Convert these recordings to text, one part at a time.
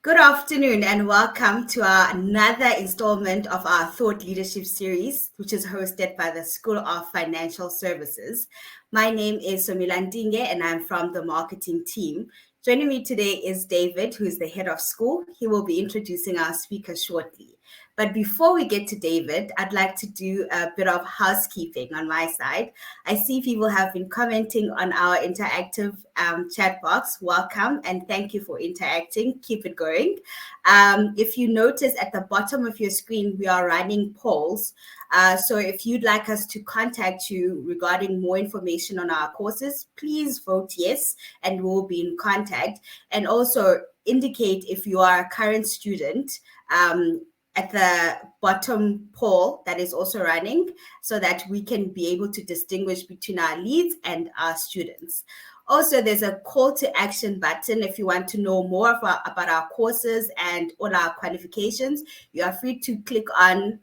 Good afternoon and welcome to another installment of our Thought Leadership series, which is hosted by the School of Financial Services. My name is Somila Ndinge and I'm from the marketing team. Joining me today is David, who is the head of school. He will be introducing our speaker shortly. But before we get to David, I'd like to do a bit of housekeeping on my side. I see people have been commenting on our interactive chat box. Welcome and thank you for interacting. Keep it going. If you notice at the bottom of your screen, we are running polls. So if you'd like us to contact you regarding more information on our courses, please vote yes and we'll be in contact. And also indicate if you are a current student at the bottom poll that is also running so that we can be able to distinguish between our leads and our students. Also, there's a call to action button. If you want to know more about our courses and all our qualifications, you are free to click on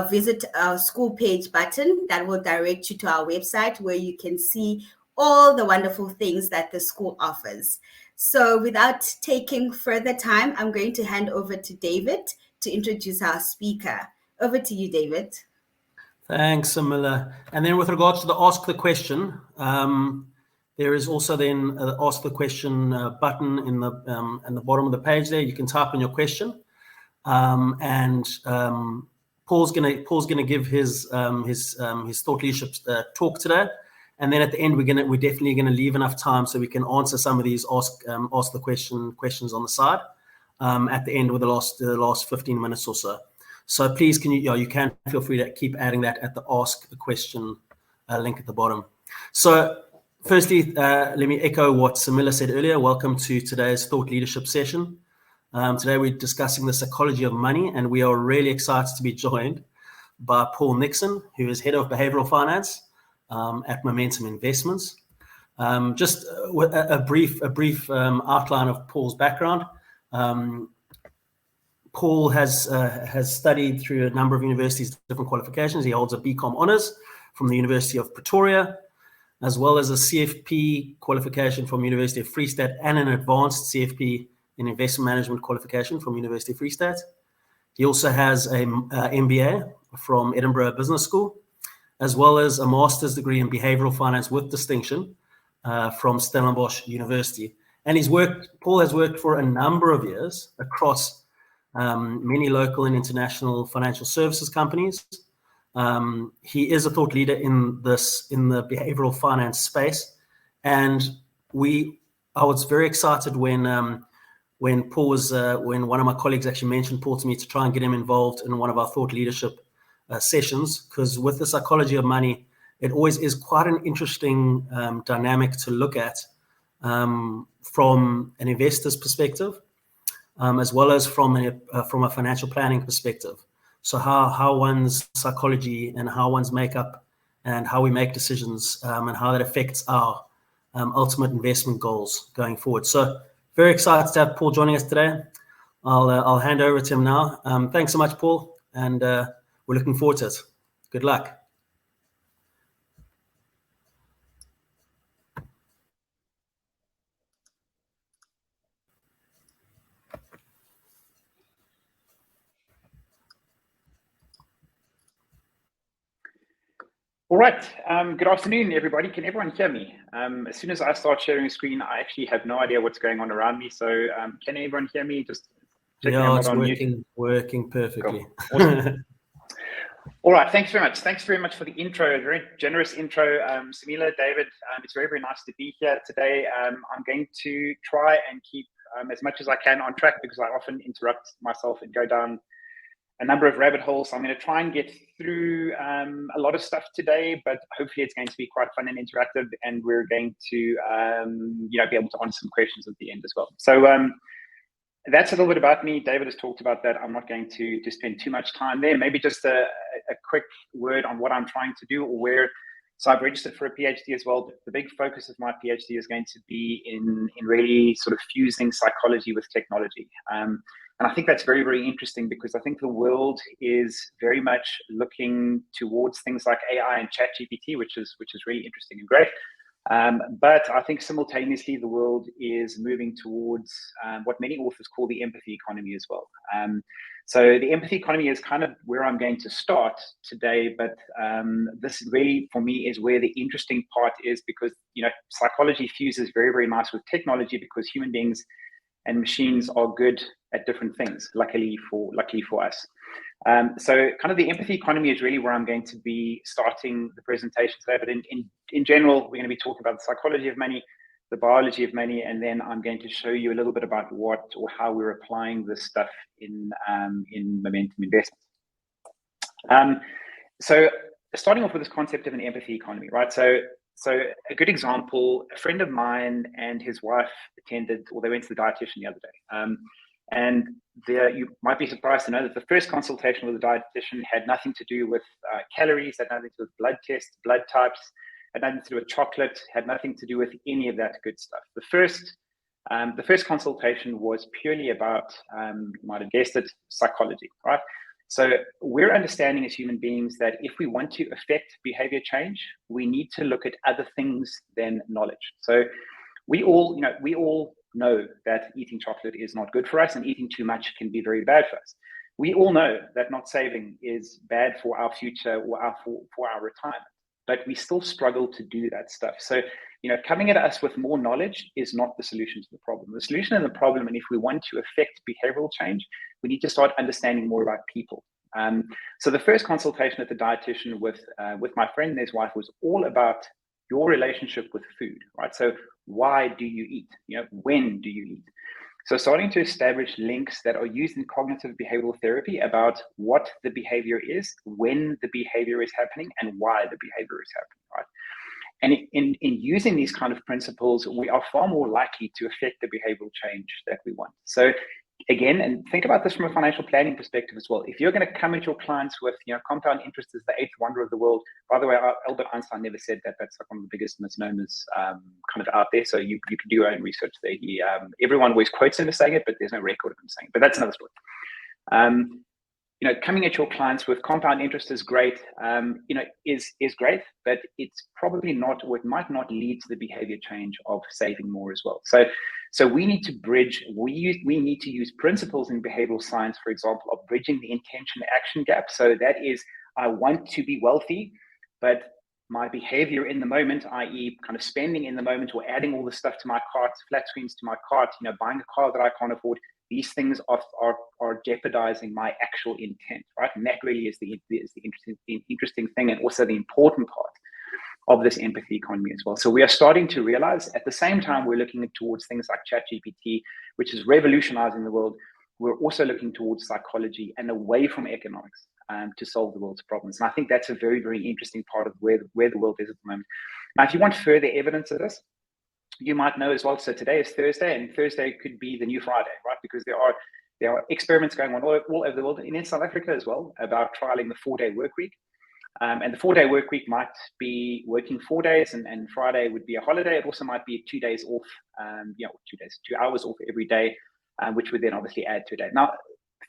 visit our school page button that will direct you to our website where you can see all the wonderful things that the school offers. So without taking further time, I'm going to hand over to David to introduce our speaker. Over to you, David. Thanks, Samila. And then with regards to the ask the question, there is also then ask the question button in the bottom of the page there. You can type in your question, and Paul's gonna give his thought leadership talk today. And then at the end, we're definitely gonna leave enough time so we can answer some of these ask the questions on the side at the end with the last 15 minutes or so. So please, you can feel free to keep adding that at the ask the question link at the bottom. So firstly, let me echo what Samila said earlier. Welcome to today's thought leadership session. Today we're discussing the psychology of money, and we are really excited to be joined by Paul Nixon, who is head of Behavioural Finance at Momentum Investments. Just a brief outline of Paul's background. Paul has studied through a number of universities, different qualifications. He holds a BCom honours from the University of Pretoria, as well as a CFP qualification from University of Free State and an advanced CFP in investment management qualification from University of Free State. He also has a MBA from Edinburgh Business School, as well as a master's degree in behavioural finance with distinction from Stellenbosch University. And Paul has worked for a number of years across many local and international financial services companies. He is a thought leader in the behavioural finance space, and I was very excited when Paul was when one of my colleagues actually mentioned Paul to me to try and get him involved in one of our thought leadership sessions, because with the psychology of money, it always is quite an interesting dynamic to look at from an investor's perspective, as well as from a financial planning perspective. So how one's psychology and how one's makeup and how we make decisions and how that affects our ultimate investment goals going forward. So very excited to have Paul joining us today. I'll hand over to him now. Thanks so much, Paul, and we're looking forward to it. Good luck. All right. Good afternoon, everybody. Can everyone hear me? As soon as I start sharing a screen, I actually have no idea what's going on around me. So can everyone hear me? Just checking yeah, it's working perfectly. Cool. Awesome. All right. Thanks very much. Thanks very much for the intro. A very generous intro. Samila, David, it's very, very nice to be here today. I'm going to try and keep as much as I can on track, because I often interrupt myself and go down a number of rabbit holes. So I'm going to try and get through a lot of stuff today, but hopefully it's going to be quite fun and interactive, and we're going to be able to answer some questions at the end as well. So that's a little bit about me. David has talked about that. I'm not going to spend too much time there. Maybe just a quick word on what I'm trying to do or where. So I've registered for a PhD as well. The big focus of my PhD is going to be in really sort of fusing psychology with technology. And I think that's very, very interesting, because I think the world is very much looking towards things like AI and ChatGPT, which is really interesting and great. But I think simultaneously the world is moving towards what many authors call the empathy economy as well. So the empathy economy is kind of where I'm going to start today, but this really for me is where the interesting part is, because psychology fuses very, very nice with technology, because human beings and machines are good at different things, luckily for us. So kind of the empathy economy is really where I'm going to be starting the presentation today. But in general, we're going to be talking about the psychology of money, the biology of money, and then I'm going to show you a little bit about what or how we're applying this stuff in momentum investments. So starting off with this concept of an empathy economy, right? So a good example, a friend of mine and his wife they went to the dietitian the other day. And you might be surprised to know that the first consultation with the dietitian had nothing to do with calories, had nothing to do with blood tests, blood types, had nothing to do with chocolate, had nothing to do with any of that good stuff. The first consultation was purely about, you might have guessed it, psychology, right? So we're understanding as human beings that if we want to affect behavior change, we need to look at other things than knowledge. So we all know that eating chocolate is not good for us, and eating too much can be very bad for us. We all know that not saving is bad for our future or for our retirement, but we still struggle to do that stuff. So, coming at us with more knowledge is not the solution to the problem. The solution to the problem, and if we want to affect behavioral change, we need to start understanding more about people. So the first consultation at the dietitian with my friend and his wife was all about your relationship with food, right? So why do you eat? When do you eat? So starting to establish links that are used in cognitive behavioral therapy about what the behavior is, when the behavior is happening, and why the behavior is happening, right? And in using these kind of principles, we are far more likely to affect the behavioral change that we want. So again, and think about this from a financial planning perspective as well. If you're going to come at your clients with, compound interest is the eighth wonder of the world. By the way, Albert Einstein never said that. That's like one of the biggest misnomers kind of out there. So you can do your own research there. Everyone always quotes him as saying it, but there's no record of him saying it. But that's another story. Coming at your clients with compound interest is great, is great, but it's probably not, or it might not lead to the behavior change of saving more as well. So we need to bridge, we need to use principles in behavioral science, for example, of bridging the intention action gap. So that is, I want to be wealthy, but my behavior in the moment, i.e. kind of spending in the moment or adding all the stuff to my cart, flat screens to my cart, buying a car that I can't afford, these things are jeopardizing my actual intent, right? And that really is the interesting thing, and also the important part of this empathy economy as well. So we are starting to realize, at the same time we're looking towards things like ChatGPT, which is revolutionizing the world, we're also looking towards psychology and away from economics to solve the world's problems. And I think that's a very, very interesting part of where the world is at the moment. Now, if you want further evidence of this, you might know as well, so today is Thursday, and Thursday could be the new Friday, right? Because there are experiments going on all over the world, and in South Africa as well, about trialing the 4-day work week. And the 4-day work week might be working 4 days, and Friday would be a holiday. It also might be 2 days off, 2 hours off every day, which would then obviously add to a day. Now,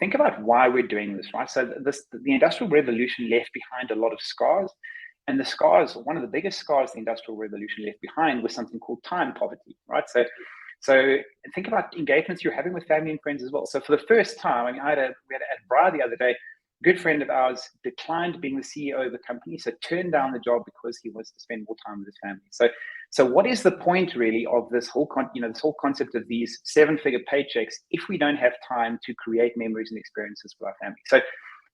think about why we're doing this, right? So the Industrial Revolution left behind a lot of scars. And the scars, one of the biggest scars the Industrial Revolution left behind was something called time poverty, right? So think about engagements you're having with family and friends as well. So for the first time, we had at Bra the other day, a good friend of ours declined being the CEO of the company, so turned down the job because he wants to spend more time with his family. So what is the point really of this whole this whole concept of these 7-figure paychecks if we don't have time to create memories and experiences with our family?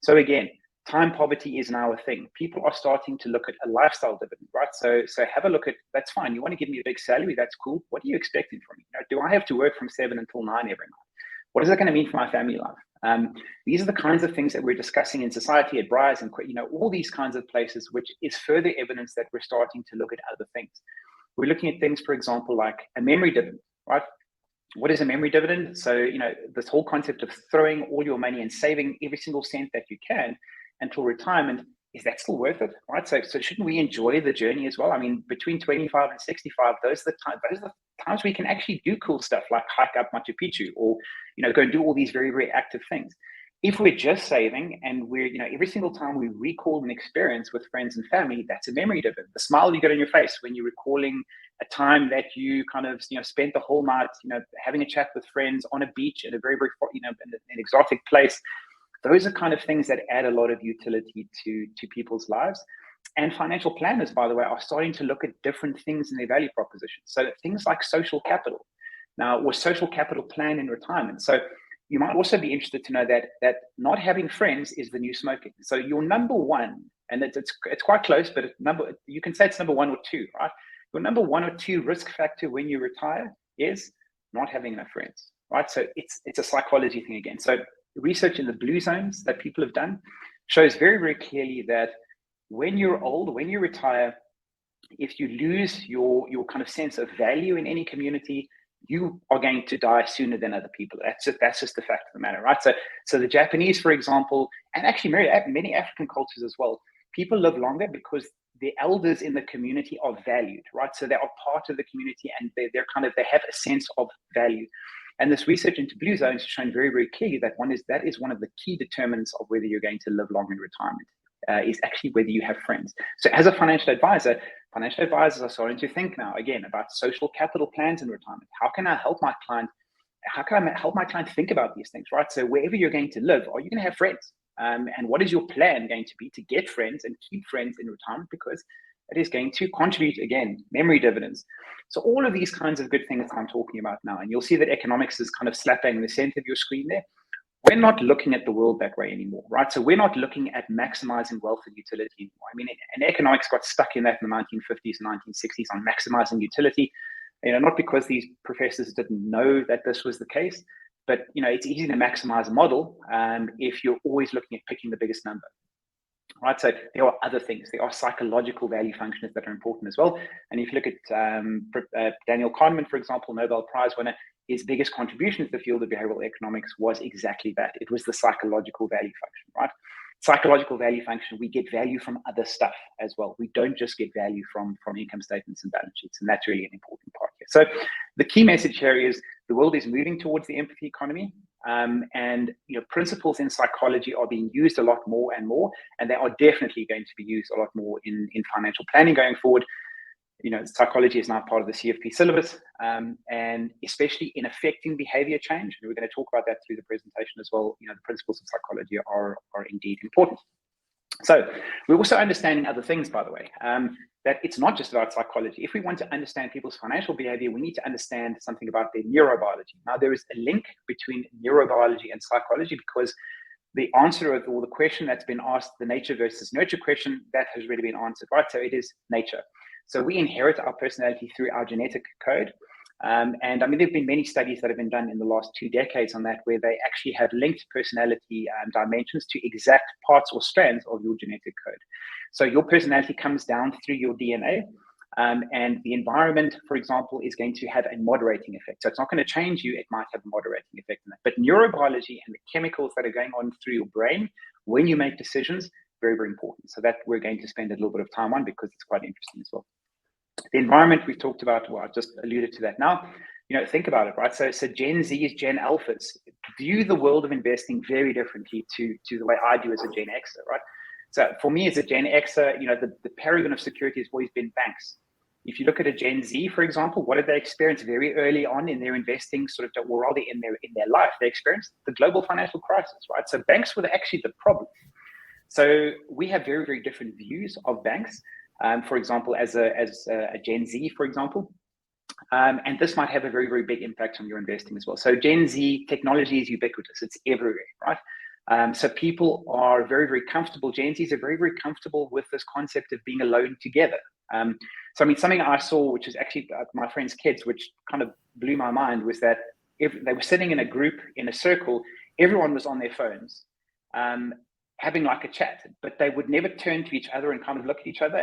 So again, time poverty is now a thing. People are starting to look at a lifestyle dividend, right? So have a look at, that's fine. You want to give me a big salary? That's cool. What are you expecting from me? Do I have to work from 7 until 9 every night? What is that going to mean for my family life? These are the kinds of things that we're discussing in society at Bryce and all these kinds of places, which is further evidence that we're starting to look at other things. We're looking at things, for example, like a memory dividend, right? What is a memory dividend? So, this whole concept of throwing all your money and saving every single cent that you can until retirement, is that still worth it, right? So shouldn't we enjoy the journey as well? I mean, between 25 and 65, those are the times we can actually do cool stuff like hike up Machu Picchu or, go and do all these very, very active things. If we're just saving and we're, every single time we recall an experience with friends and family, that's a memory dividend. The smile you get on your face when you're recalling a time that you kind of, spent the whole night, having a chat with friends on a beach in a very, very, in an exotic place. Those are kind of things that add a lot of utility to people's lives. And financial planners, by the way, are starting to look at different things in their value proposition. So things like social capital now, or social capital plan in retirement. So you might also be interested to know that not having friends is the new smoking. So your number one, and it's quite close, but you can say it's number 1 or 2, right? Your number 1 or 2 risk factor when you retire is not having enough friends, right? So it's a psychology thing again. So research in the blue zones that people have done shows very, very clearly that when you're old, when you retire, if you lose your kind of sense of value in any community, you are going to die sooner than other people. That's just the fact of the matter, right? So the Japanese, for example, and actually many African cultures as well, people live longer because the elders in the community are valued, right? So they are part of the community and they have a sense of value. And this research into blue zones has shown very, very clearly that that is one of the key determinants of whether you're going to live long in retirement. Is actually whether you have friends. So as a financial advisors are starting to think now again about social capital plans in retirement. How can I help my client? How can I help my client think about these things, right? So wherever you're going to live, are you going to have friends? And what is your plan going to be to get friends and keep friends in retirement? Because it is going to contribute, again, memory dividends. So all of these kinds of good things I'm talking about now, and you'll see that economics is kind of slapping in the center of your screen there. We're not looking at the world that way anymore, right? So we're not looking at maximizing wealth and utility anymore. I mean, and economics got stuck in that in the 1950s, 1960s on maximizing utility, not because these professors didn't know that this was the case, but, it's easy to maximize a model if you're always looking at picking the biggest number, right? So there are other things. There are psychological value functions that are important as well. And if you look at Daniel Kahneman, for example, Nobel Prize winner, his biggest contribution to the field of behavioral economics was exactly that. It was the psychological value function, right? Psychological value function, we get value from other stuff as well. We don't just get value from income statements and balance sheets, and that's really an important part here. So the key message here is the world is moving towards the empathy economy, and principles in psychology are being used a lot more and more, and they are definitely going to be used a lot more in financial planning going forward. Psychology is now part of the CFP syllabus, and especially in affecting behavior change. And we're going to talk about that through the presentation as well. The principles of psychology are indeed important. So we're also understanding other things, by the way, that it's not just about psychology. If we want to understand people's financial behavior, we need to understand something about their neurobiology. Now, there is a link between neurobiology and psychology because the answer or the question that's been asked, the nature versus nurture question, that has really been answered, right? So it is nature. So we inherit our personality through our genetic code. And I mean, there have been many studies that have been done in the last 2 decades on that, where they actually have linked personality dimensions to exact parts or strands of your genetic code. So your personality comes down through your DNA, and the environment, for example, is going to have a moderating effect. So it's not going to change you, it might have a moderating effect on that. But neurobiology and the chemicals that are going on through your brain when you make decisions, very, very important. So that we're going to spend a little bit of time on because it's quite interesting as well. The environment we've talked about, well, I just alluded to that now. Think about it, right? So Gen Zs, Gen Alphas view the world of investing very differently to the way I do as a Gen Xer, right? So for me as a Gen Xer, the paragon of security has always been banks. If you look at a Gen Z, for example, what did they experience very early on in their investing, or rather in their life? They experienced the global financial crisis, right? So banks were actually the problem. So we have very, very different views of banks. For example, as a Gen Z, for example, and this might have a very, very big impact on your investing as well. So Gen Z technology is ubiquitous; it's everywhere, right? So people are very, very comfortable. Gen Zs are very, very comfortable with this concept of being alone together. So I mean, something I saw, which is actually my friend's kids, which kind of blew my mind, was that if they were sitting in a group in a circle, everyone was on their phones. Having like a chat, but they would never turn to each other and kind of look at each other.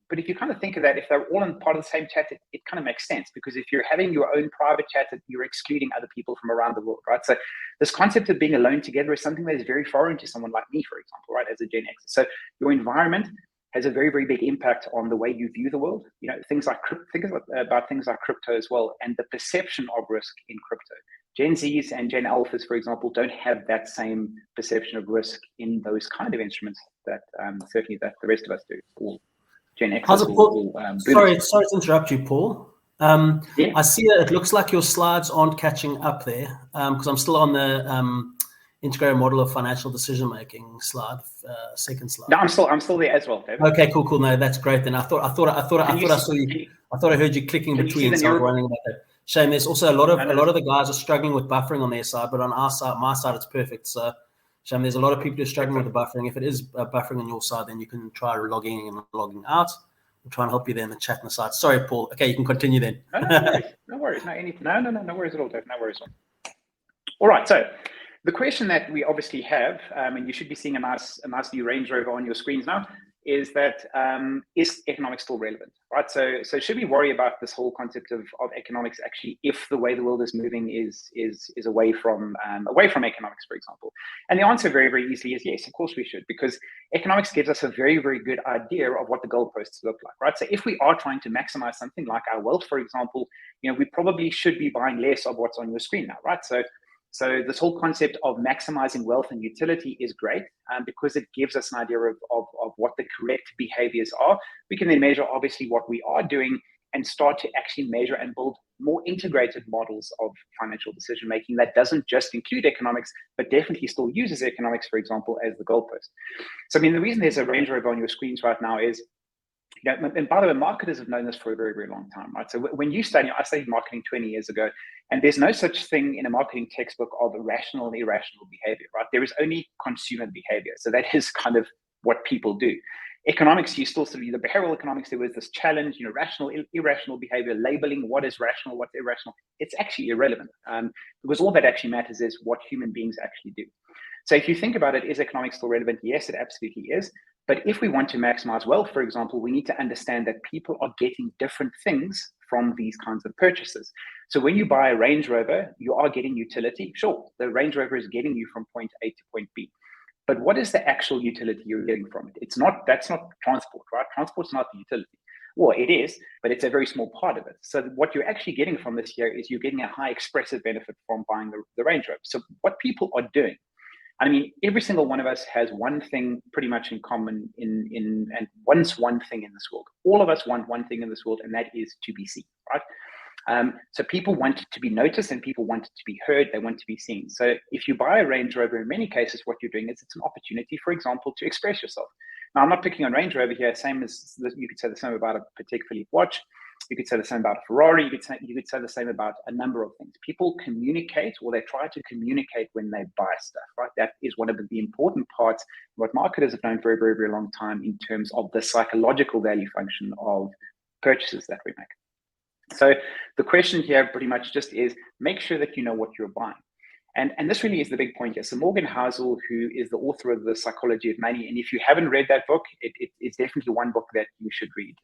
But if you kind of think of that, if they're all in part of the same chat, it kind of makes sense, because if you're having your own private chat, you're excluding other people from around the world, right? So this concept of being alone together is something that is very foreign to someone like me, for example, right, as a Gen X. So your environment has a very, very big impact on the way you view the world. Things like think about things like crypto as well, and the perception of risk in crypto. Gen Zs and Gen Alphas, for example, don't have that same perception of risk in those kind of instruments that certainly that the rest of us do, or Gen Xs or sorry to interrupt you, Paul. Yeah. I see that it looks like your slides aren't catching up there because I'm still on the integrated model of financial decision making slide, second slide. No, I'm still there as well, David. Okay, cool. No, that's great. Then I thought I heard you clicking between, so I was wondering about that. Shame. There's also a lot of the guys are struggling with buffering on their side, but on our side, my side, it's perfect. So, shame. There's a lot of people who are struggling with the buffering. If it is buffering on your side, then you can try logging in and logging out. We'll try and help you there in the chat on the side. Sorry, Paul. Okay, you can continue then. No worries. No worries at all, Dave. No worries at all. All right. So, the question that we obviously have, and you should be seeing a nice new Range Rover on your screens now, is that is economics still relevant, right? So should we worry about this whole concept of economics actually if the way the world is moving is away from economics, for example? And the answer very, very easily is yes, of course we should, because economics gives us a very, very good idea of what the goalposts look like, right? So if we are trying to maximize something like our wealth, for example, we probably should be buying less of what's on your screen now, right? So this whole concept of maximizing wealth and utility is great because it gives us an idea of what the correct behaviors are. We can then measure obviously what we are doing and start to actually measure and build more integrated models of financial decision making that doesn't just include economics, but definitely still uses economics, for example, as the goalpost. So the reason there's a Range Rover on your screens right now is, and by the way, marketers have known this for a very, very long time, right? So when you study, I studied marketing 20 years ago, and there's no such thing in a marketing textbook of rational and irrational behavior, right? There is only consumer behavior. So that is kind of what people do. Economics, you still study the behavioral economics. There was this challenge, rational, irrational behavior, labeling what is rational, what's irrational. It's actually irrelevant because all that actually matters is what human beings actually do. So if you think about it, is economics still relevant? Yes, it absolutely is. But if we want to maximize wealth, for example, we need to understand that people are getting different things from these kinds of purchases. So when you buy a Range Rover, you are getting utility. Sure, the Range Rover is getting you from point A to point B. But what is the actual utility you're getting from it? That's not transport, right? Transport's not the utility. Well, it is, but it's a very small part of it. So what you're actually getting from this here is you're getting a high expressive benefit from buying the Range Rover. So what people are doing, every single one of us has one thing pretty much in common and wants one thing in this world. All of us want one thing in this world, and that is to be seen, right? So people want to be noticed and people want to be heard. They want to be seen. So if you buy a Range Rover, in many cases, what you're doing is it's an opportunity, for example, to express yourself. Now, I'm not picking on Range Rover here. Same as you could say the same about a Patek Philippe watch. You could say the same about a Ferrari. You could say the same about a number of things. People communicate, or they try to communicate when they buy stuff, right? That is one of the important parts, what marketers have known for a very, very long time in terms of the psychological value function of purchases that we make. So the question here pretty much just is make sure that you know what you're buying. And this really is the big point here. So Morgan Housel, who is the author of The Psychology of Money, and if you haven't read that book, it's definitely one book that you should read.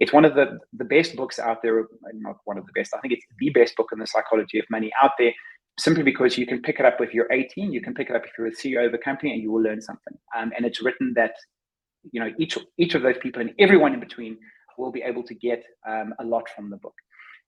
It's one of the best books out there, not one of the best, I think it's the best book on the psychology of money out there, simply because you can pick it up if you're 18, you can pick it up if you're a CEO of a company, and you will learn something. And it's written that each of those people and everyone in between will be able to get a lot from the book.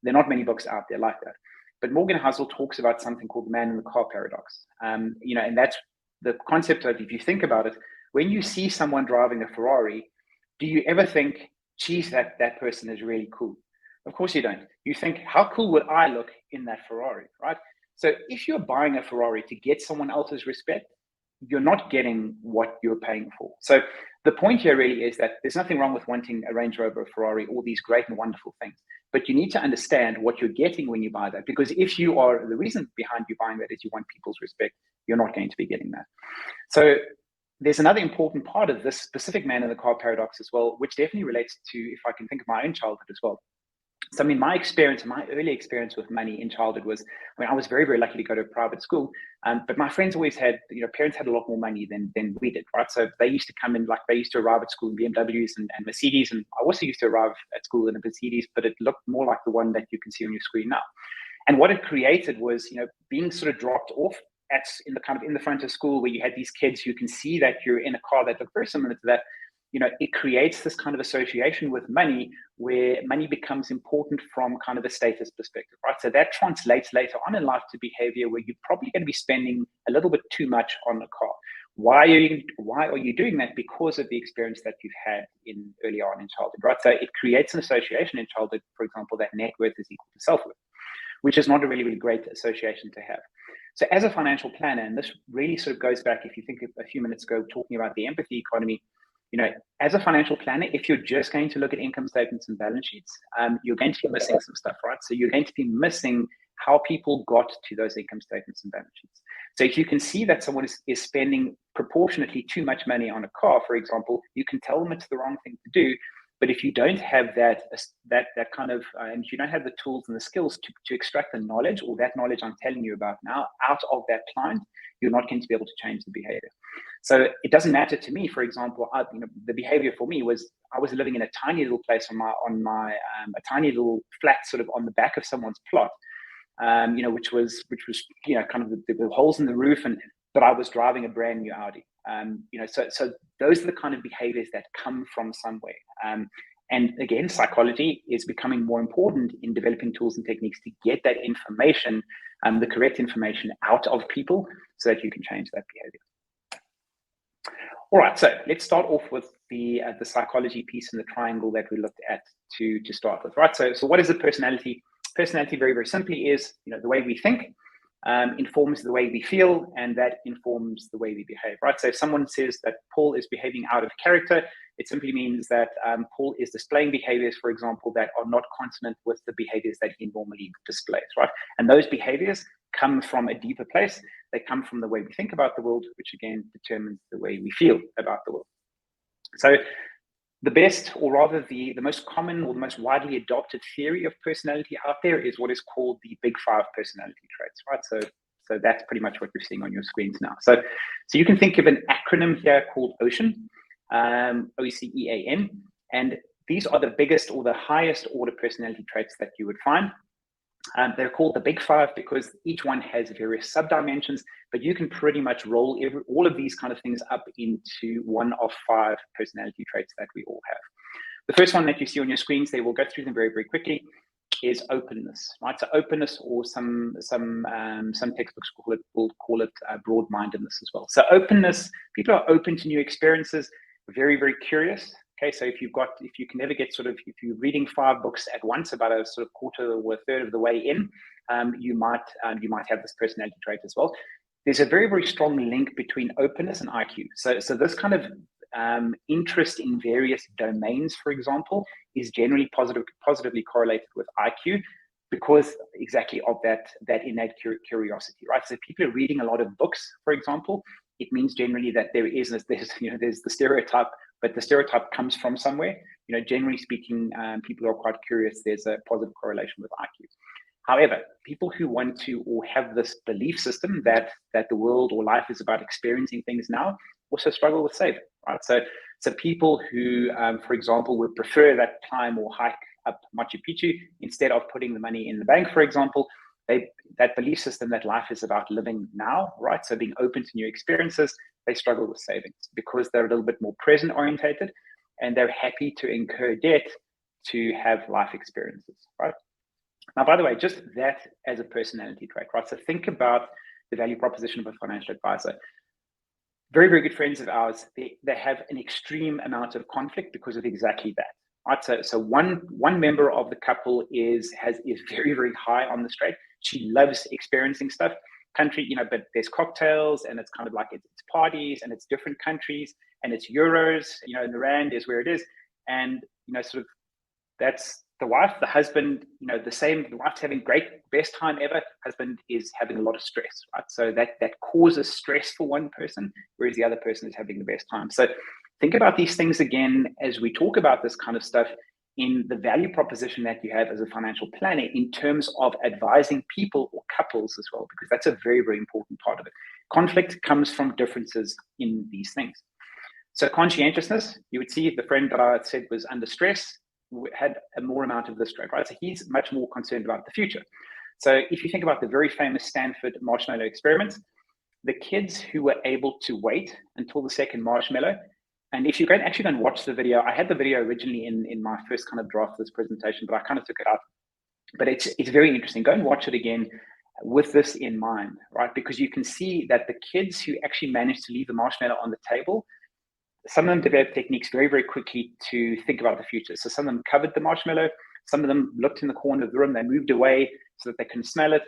There are not many books out there like that. But Morgan Housel talks about something called the man in the car paradox. And that's the concept of, if you think about it, when you see someone driving a Ferrari, do you ever think, geez, that person is really cool? Of course you don't. You think, how cool would I look in that Ferrari, right? So if you're buying a Ferrari to get someone else's respect, you're not getting what you're paying for. So the point here really is that there's nothing wrong with wanting a Range Rover, a Ferrari, all these great and wonderful things. But you need to understand what you're getting when you buy that. Because if you are, the reason behind you buying that is you want people's respect, you're not going to be getting that. So there's another important part of this specific man in the car paradox as well, which definitely relates to, if I can think of my own childhood as well. So my experience, my early experience with money in childhood was, I was very, very lucky to go to a private school, but my friends always had, parents had a lot more money than we did, right? So they used to come in, they used to arrive at school in BMWs and Mercedes, and I also used to arrive at school in a Mercedes, but it looked more like the one that you can see on your screen now. And what it created was, being sort of dropped off in the front of school, where you had these kids who can see that you're in a car that looked very similar to that. it creates this kind of association with money where money becomes important from kind of a status perspective, right? So that translates later on in life to behavior where you're probably going to be spending a little bit too much on a car. Why are you doing that? Because of the experience that you've had in early on in childhood, right? So it creates an association in childhood, for example, that net worth is equal to self-worth, which is not a really, really great association to have. So as a financial planner, and this really sort of goes back, if you think a few minutes ago, talking about the empathy economy, as a financial planner, if you're just going to look at income statements and balance sheets, you're going to be missing some stuff, right? So you're going to be missing how people got to those income statements and balance sheets. So if you can see that someone is spending proportionately too much money on a car, for example, you can tell them it's the wrong thing to do. But if you don't have that kind of, and if you don't have the tools and the skills to extract the knowledge, or that knowledge I'm telling you about now, out of that client, you're not going to be able to change the behavior. So it doesn't matter to me. For example, the behavior for me was I was living in a tiny little place on my a tiny little flat, sort of on the back of someone's plot, which was kind of the holes in the roof, but I was driving a brand new Audi. So those are the kind of behaviors that come from somewhere. And again, psychology is becoming more important in developing tools and techniques to get that information, the correct information out of people so that you can change that behavior. All right, so let's start off with the psychology piece and the triangle that we looked at to start with, right? So what is a personality? Personality, very, very simply, is the way we think informs the way we feel, and that informs the way we behave, right? So if someone says that Paul is behaving out of character, it simply means that Paul is displaying behaviors, for example, that are not consonant with the behaviors that he normally displays, right? And those behaviors come from a deeper place. They come from the way we think about the world, which again determines the way we feel about the world. So the best, or rather the most common or the most widely adopted theory of personality out there is what is called the Big Five personality traits, right? So that's pretty much what you're seeing on your screens now. So you can think of an acronym here called OCEAN, OCEAN, and these are the biggest or the highest order personality traits that you would find. They're called the Big Five because each one has various subdimensions, but you can pretty much roll all of these kind of things up into one of 5 personality traits that we all have. The first one that you see on your screens, they will go through them very, very quickly, is openness, right? So openness, or some textbooks will call it broad-mindedness as well. So openness, people are open to new experiences, very, very curious. Okay, so if you can never get if you're reading 5 books at once, about a sort of quarter or a third of the way in, you might have this personality trait as well. There's a very, very strong link between openness and IQ. So this kind of interest in various domains, for example, is generally positively correlated with IQ because exactly of that innate curiosity, right? So if people are reading a lot of books, for example, it means generally that there's the stereotype, but the stereotype comes from somewhere. Generally speaking, people who are quite curious, there's a positive correlation with IQ. However, people who want to or have this belief system that the world or life is about experiencing things now also struggle with saving, right? So people who, for example, would prefer that climb or hike up Machu Picchu instead of putting the money in the bank, for example, that belief system that life is about living now, right? So being open to new experiences, they struggle with savings because they're a little bit more present orientated and they're happy to incur debt to have life experiences, right? Now, by the way, just that as a personality trait, right? So think about the value proposition of a financial advisor. Very, very good friends of ours, they have an extreme amount of conflict because of exactly that. Right, so one member of the couple is very, very high on the straight. She loves experiencing stuff, but there's cocktails and it's kind of like it's parties and it's different countries and it's euros, and the rand is where it is, and sort of that's the wife. The husband, the same. The wife's having great, best time ever. Husband is having a lot of stress, right? So that causes stress for one person, whereas the other person is having the best time. So think about these things again as we talk about this kind of stuff in the value proposition that you have as a financial planner in terms of advising people or couples as well, because that's a very, very important part of it. Conflict comes from differences in these things. So conscientiousness, you would see the friend that I said was under stress had a more amount of this trait, right? So he's much more concerned about the future. So if you think about the very famous Stanford marshmallow experiments, the kids who were able to wait until the second marshmallow And if you actually go and watch the video, I had the video originally in my first kind of draft of this presentation, but I kind of took it out. But it's very interesting. Go and watch it again with this in mind, right? Because you can see that the kids who actually managed to leave the marshmallow on the table, some of them developed techniques very, very quickly to think about the future. So some of them covered the marshmallow, some of them looked in the corner of the room, they moved away so that they couldn't smell it.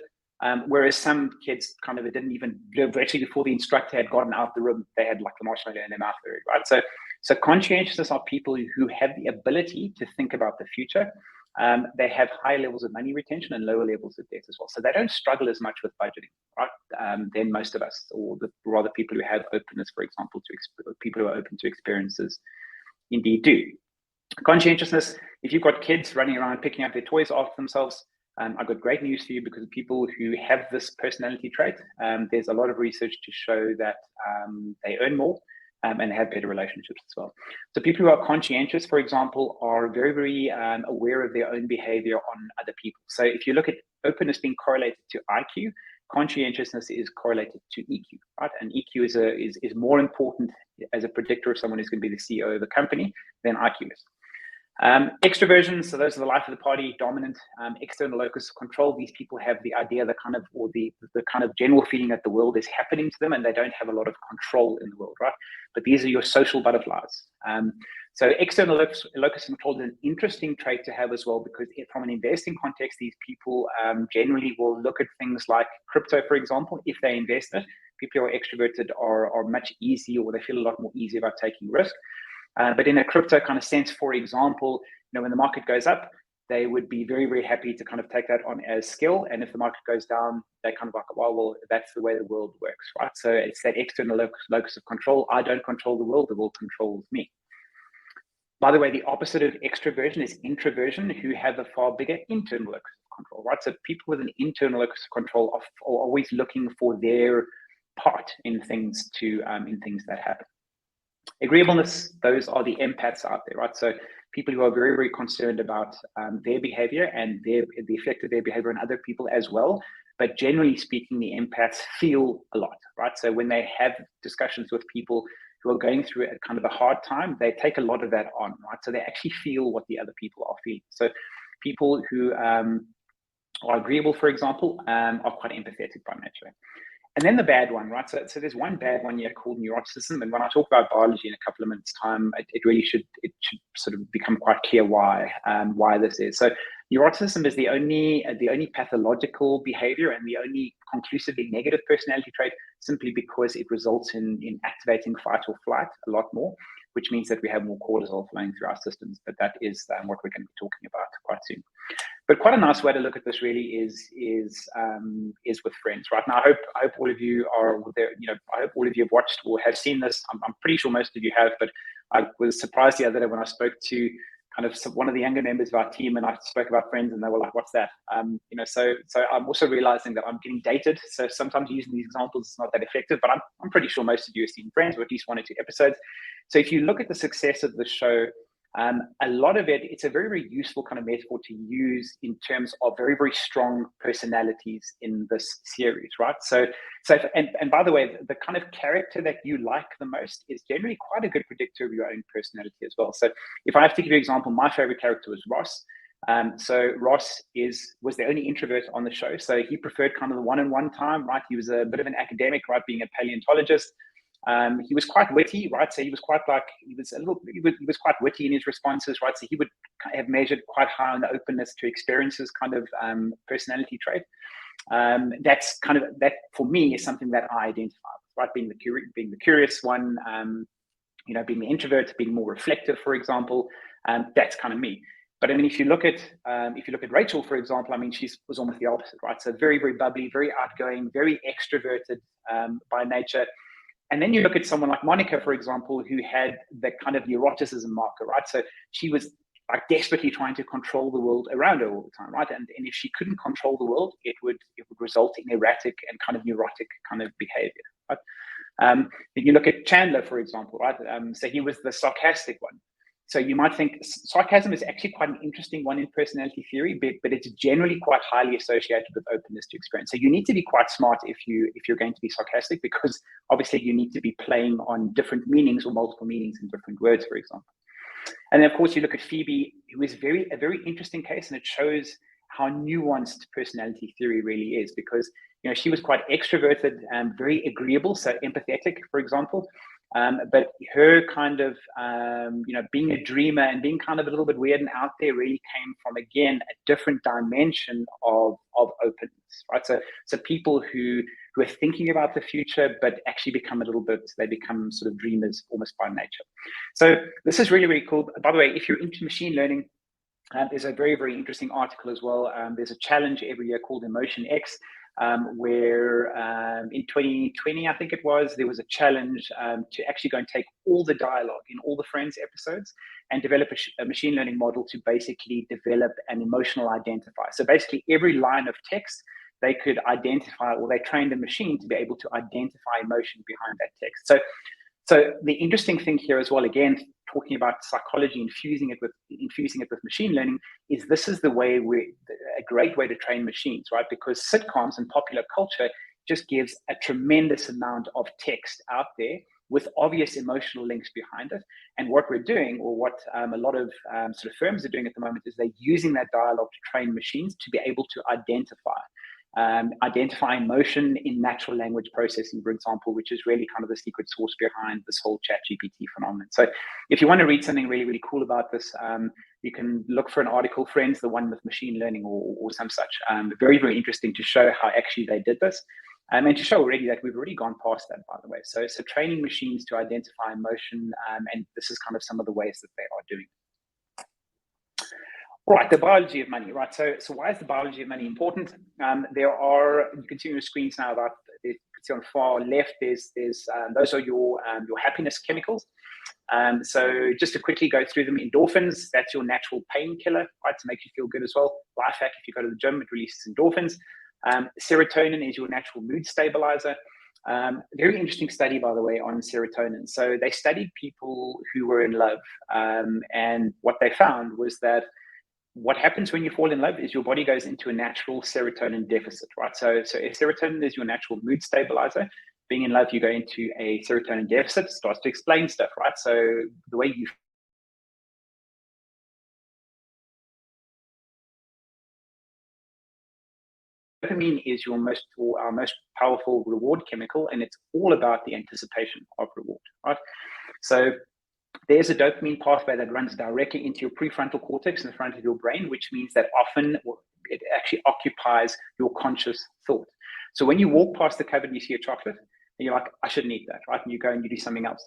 Whereas some kids kind of didn't even, virtually before the instructor had gotten out the room, they had like the marshmallow in their mouth, right? So conscientiousness are people who have the ability to think about the future. They have high levels of money retention and lower levels of debt as well. So they don't struggle as much with budgeting, right? Than most of us, or rather people who have openness, for example, to people who are open to experiences indeed do. Conscientiousness, if you've got kids running around picking up their toys after themselves, I've got great news for you, because people who have this personality trait, there's a lot of research to show that they earn more and have better relationships as well. So people who are conscientious, for example, are very, very aware of their own behavior on other people. So if you look at openness being correlated to IQ, conscientiousness is correlated to EQ, right? And EQ is more important as a predictor of someone who's going to be the CEO of a company than IQ is. Extroversion, so those are the life of the party, dominant, external locus of control. These people have the idea, the kind of general feeling that the world is happening to them, and they don't have a lot of control in the world, right? But these are your social butterflies. So external locus of control is an interesting trait to have as well, because from an investing context, these people generally will look at things like crypto, for example. If they invest in it, people who are extroverted are much easier, or they feel a lot more easy about taking risk. But in a crypto kind of sense, for example, when the market goes up, they would be very, very happy to kind of take that on as skill. And if the market goes down, they kind of like, well, that's the way the world works, right? So it's that external locus of control. I don't control the world controls me. By the way, the opposite of extroversion is introversion, who have a far bigger internal locus of control, right? So people with an internal locus of control are always looking for their part in things that happen. Agreeableness, those are the empaths out there, right? So people who are very, very concerned about their behavior and the effect of their behavior on other people as well. But generally speaking, the empaths feel a lot, right? So when they have discussions with people who are going through a kind of a hard time, they take a lot of that on, right? So they actually feel what the other people are feeling. So people who are agreeable, for example, are quite empathetic by nature. And then the bad one, right? So there's one bad one here called neuroticism. And when I talk about biology in a couple of minutes' time, it should sort of become quite clear why this is. So neuroticism is the only pathological behavior and the only conclusively negative personality trait, simply because it results in activating fight or flight a lot more, which means that we have more cortisol flowing through our systems. But that is what we're going to be talking about quite soon. But quite a nice way to look at this really is with friends, right? Now, I hope all of you are there. I hope all of you have watched or have seen this. I'm pretty sure most of you have, but I was surprised the other day when I spoke to kind of one of the younger members of our team, and I spoke about friends, and they were like, "What's that?" So I'm also realizing that I'm getting dated. So sometimes using these examples is not that effective, but I'm pretty sure most of you have seen Friends, or at least 1 or 2 episodes. So if you look at the success of the show, a lot of it's a very, very useful kind of metaphor to use in terms of very, very strong personalities in this series, right? So and by the way, the kind of character that you like the most is generally quite a good predictor of your own personality as well. So if I have to give you an example, my favorite character was Ross. So Ross was the only introvert on the show. So he preferred kind of the one-on-one time, right? He was a bit of an academic, right? Being a paleontologist. He was quite witty, right? So he was quite witty in his responses, right? So he would have measured quite high on the openness to experiences kind of personality trait. That for me is something that I identify with, right? Being the curious one, being the introvert, being more reflective, for example. That's kind of me. But I mean, if you look at Rachel, for example, I mean, she was almost the opposite, right? So very, very bubbly, very outgoing, very extroverted by nature. And then you look at someone like Monica, for example, who had the kind of neuroticism marker, right? So she was like desperately trying to control the world around her all the time, right? And if she couldn't control the world, it would result in erratic and kind of neurotic kind of behavior, right? Then you look at Chandler, for example, right? So he was the sarcastic one. So you might think sarcasm is actually quite an interesting one in personality theory, but it's generally quite highly associated with openness to experience. So you need to be quite smart if you're going to be sarcastic, because obviously you need to be playing on different meanings or multiple meanings in different words, for example. And then of course you look at Phoebe, who is a very interesting case, and it shows how nuanced personality theory really is, because she was quite extroverted and very agreeable, so empathetic, for example. But her kind of, being a dreamer and being kind of a little bit weird and out there really came from, again, a different dimension of openness, right? So people who are thinking about the future, but actually become they become sort of dreamers almost by nature. So this is really, really cool. By the way, if you're into machine learning, there's a very, very interesting article as well. There's a challenge every year called Emotion X, where in 2020, I think it was, there was a challenge to actually go and take all the dialogue in all the Friends episodes and develop a machine learning model to basically develop an emotional identifier. So basically every line of text, they could identify, or they trained the machine to be able to identify emotion behind that text. So the interesting thing here as well, again, talking about psychology, infusing it with machine learning, is this is a great way to train machines, right? Because sitcoms and popular culture just gives a tremendous amount of text out there with obvious emotional links behind it. And what we're doing, or what a lot of sort of firms are doing at the moment, is they're using that dialogue to train machines to be able to identify emotion in natural language processing, for example, which is really kind of the secret sauce behind this whole ChatGPT phenomenon. So if you want to read something really, really cool about this, you can look for an article, Friends, the one with machine learning or some such. Very, very interesting to show how actually they did this. And to show already that we've already gone past that, by the way. So training machines to identify emotion, and this is kind of some of the ways that they are doing. All right, the biology of money, right? So why is the biology of money important? You can see on your screens now that you can see on the far left, there's those are your happiness chemicals. So just to quickly go through them: endorphins, that's your natural painkiller, right? To make you feel good as well. Life hack: if you go to the gym, it releases endorphins. Serotonin is your natural mood stabilizer. Very interesting study, by the way, on serotonin. So they studied people who were in love, and what they found was that what happens when you fall in love is your body goes into a natural serotonin deficit, right? So if serotonin is your natural mood stabilizer, being in love, you go into a serotonin deficit, starts to explain stuff, right? So the way you dopamine is our most powerful reward chemical, and it's all about the anticipation of reward, right? So there's a dopamine pathway that runs directly into your prefrontal cortex in the front of your brain, which means that often it actually occupies your conscious thought. So when you walk past the cupboard and you see a chocolate, and you're like, I shouldn't eat that, right? And you go and you do something else.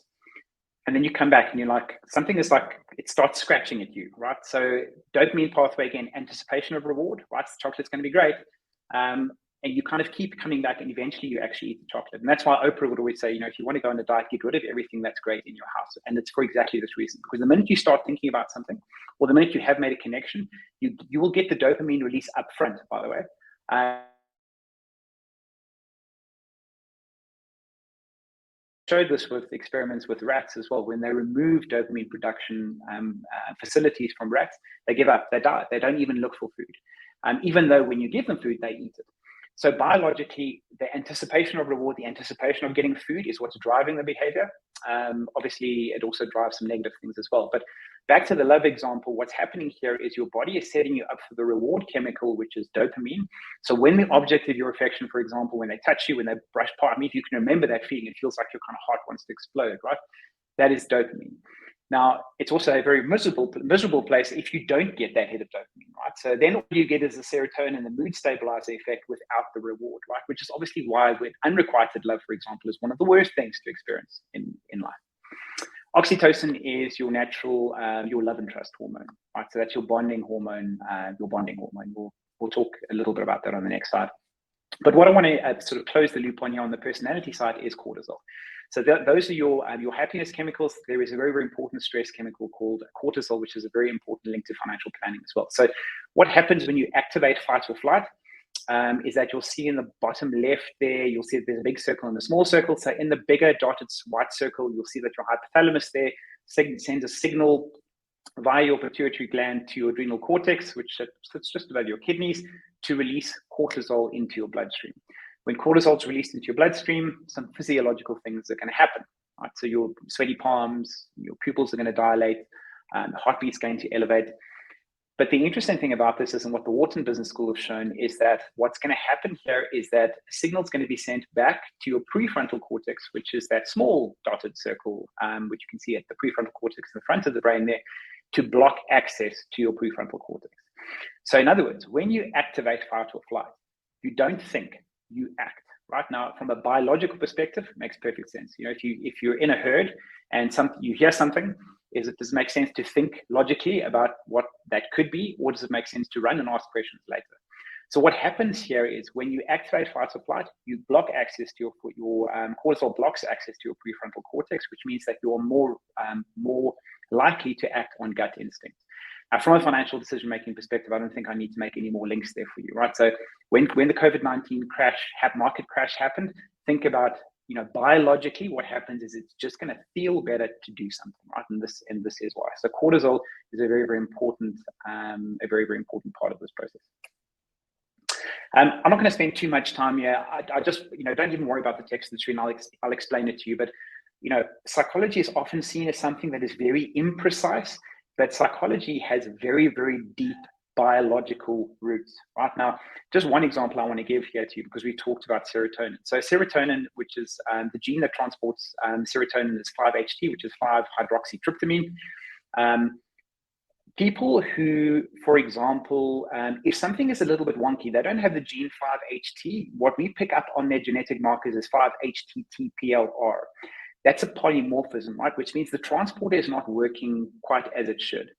And then you come back and you're like, something is like, it starts scratching at you, right? So dopamine pathway, again, anticipation of reward, right? The chocolate's going to be great. And you kind of keep coming back, and eventually you actually eat the chocolate. And that's why Oprah would always say, if you want to go on a diet, get rid of everything that's great in your house. And it's for exactly this reason, because the minute you start thinking about something, or the minute you have made a connection, you will get the dopamine release up front, by the way. Showed this with experiments with rats as well. When they remove dopamine production facilities from rats, they give up, they die, they don't even look for food. Even though when you give them food, they eat it. So biologically, the anticipation of reward, the anticipation of getting food is what's driving the behavior. Obviously, it also drives some negative things as well. But back to the love example, what's happening here is your body is setting you up for the reward chemical, which is dopamine. So when the object of your affection, for example, when they touch you, when they brush past me, if you can remember that feeling, it feels like your kind of heart wants to explode, right? That is dopamine. Now, it's also a very miserable place if you don't get that hit of dopamine, right? So then all you get is the serotonin and the mood stabilizer effect without the reward, right? Which is obviously why when unrequited love, for example, is one of the worst things to experience in life. Oxytocin is your natural, your love and trust hormone, right? So that's your bonding hormone, We'll talk a little bit about that on the next slide. But what I want to sort of close the loop on here on the personality side is cortisol. So those are your happiness chemicals. There is a very, very important stress chemical called cortisol, which is a very important link to financial planning as well. So what happens when you activate fight or flight is that you'll see in the bottom left there, you'll see that there's a big circle and a small circle. So in the bigger dotted white circle, you'll see that your hypothalamus there sends a signal via your pituitary gland to your adrenal cortex, which sits just above your kidneys, to release cortisol into your bloodstream. When cortisol is released into your bloodstream, some physiological things are going to happen. Right? So your sweaty palms, your pupils are going to dilate, the heartbeat's going to elevate. But the interesting thing about this is, and what the Wharton Business School have shown, is that what's going to happen here is that a signal is going to be sent back to your prefrontal cortex, which is that small dotted circle, which you can see at the prefrontal cortex in the front of the brain there, to block access to your prefrontal cortex. So in other words, when you activate fight or flight, you don't think, you act. Right now, from a biological perspective, it makes perfect sense. You know, if you're in a herd and you hear something, does it make sense to think logically about what that could be, or does it make sense to run and ask questions later? So what happens here is when you activate fight or flight, you block access to your cortisol blocks access to your prefrontal cortex, which means that you're more likely to act on gut instinct. Now, from a financial decision-making perspective, I don't think I need to make any more links there for you, right? So when the COVID-19 market crash happened, think about, you know, biologically what happens is it's just going to feel better to do something, right? And this is why. So cortisol is a very, very important part of this process. I'm not going to spend too much time here. I just, you know, don't even worry about the text and screen. I'll explain it to you. But, you know, psychology is often seen as something that is very imprecise, but psychology has very, very deep biological roots. Right now, just one example I want to give here to you, because we talked about serotonin. So serotonin, which is the gene that transports serotonin, is 5-HT, which is 5-hydroxytryptamine. People who, for example, if something is a little bit wonky, they don't have the gene 5-HT, what we pick up on their genetic markers is 5-HTTPLR. That's a polymorphism, right? Which means the transporter is not working quite as it should.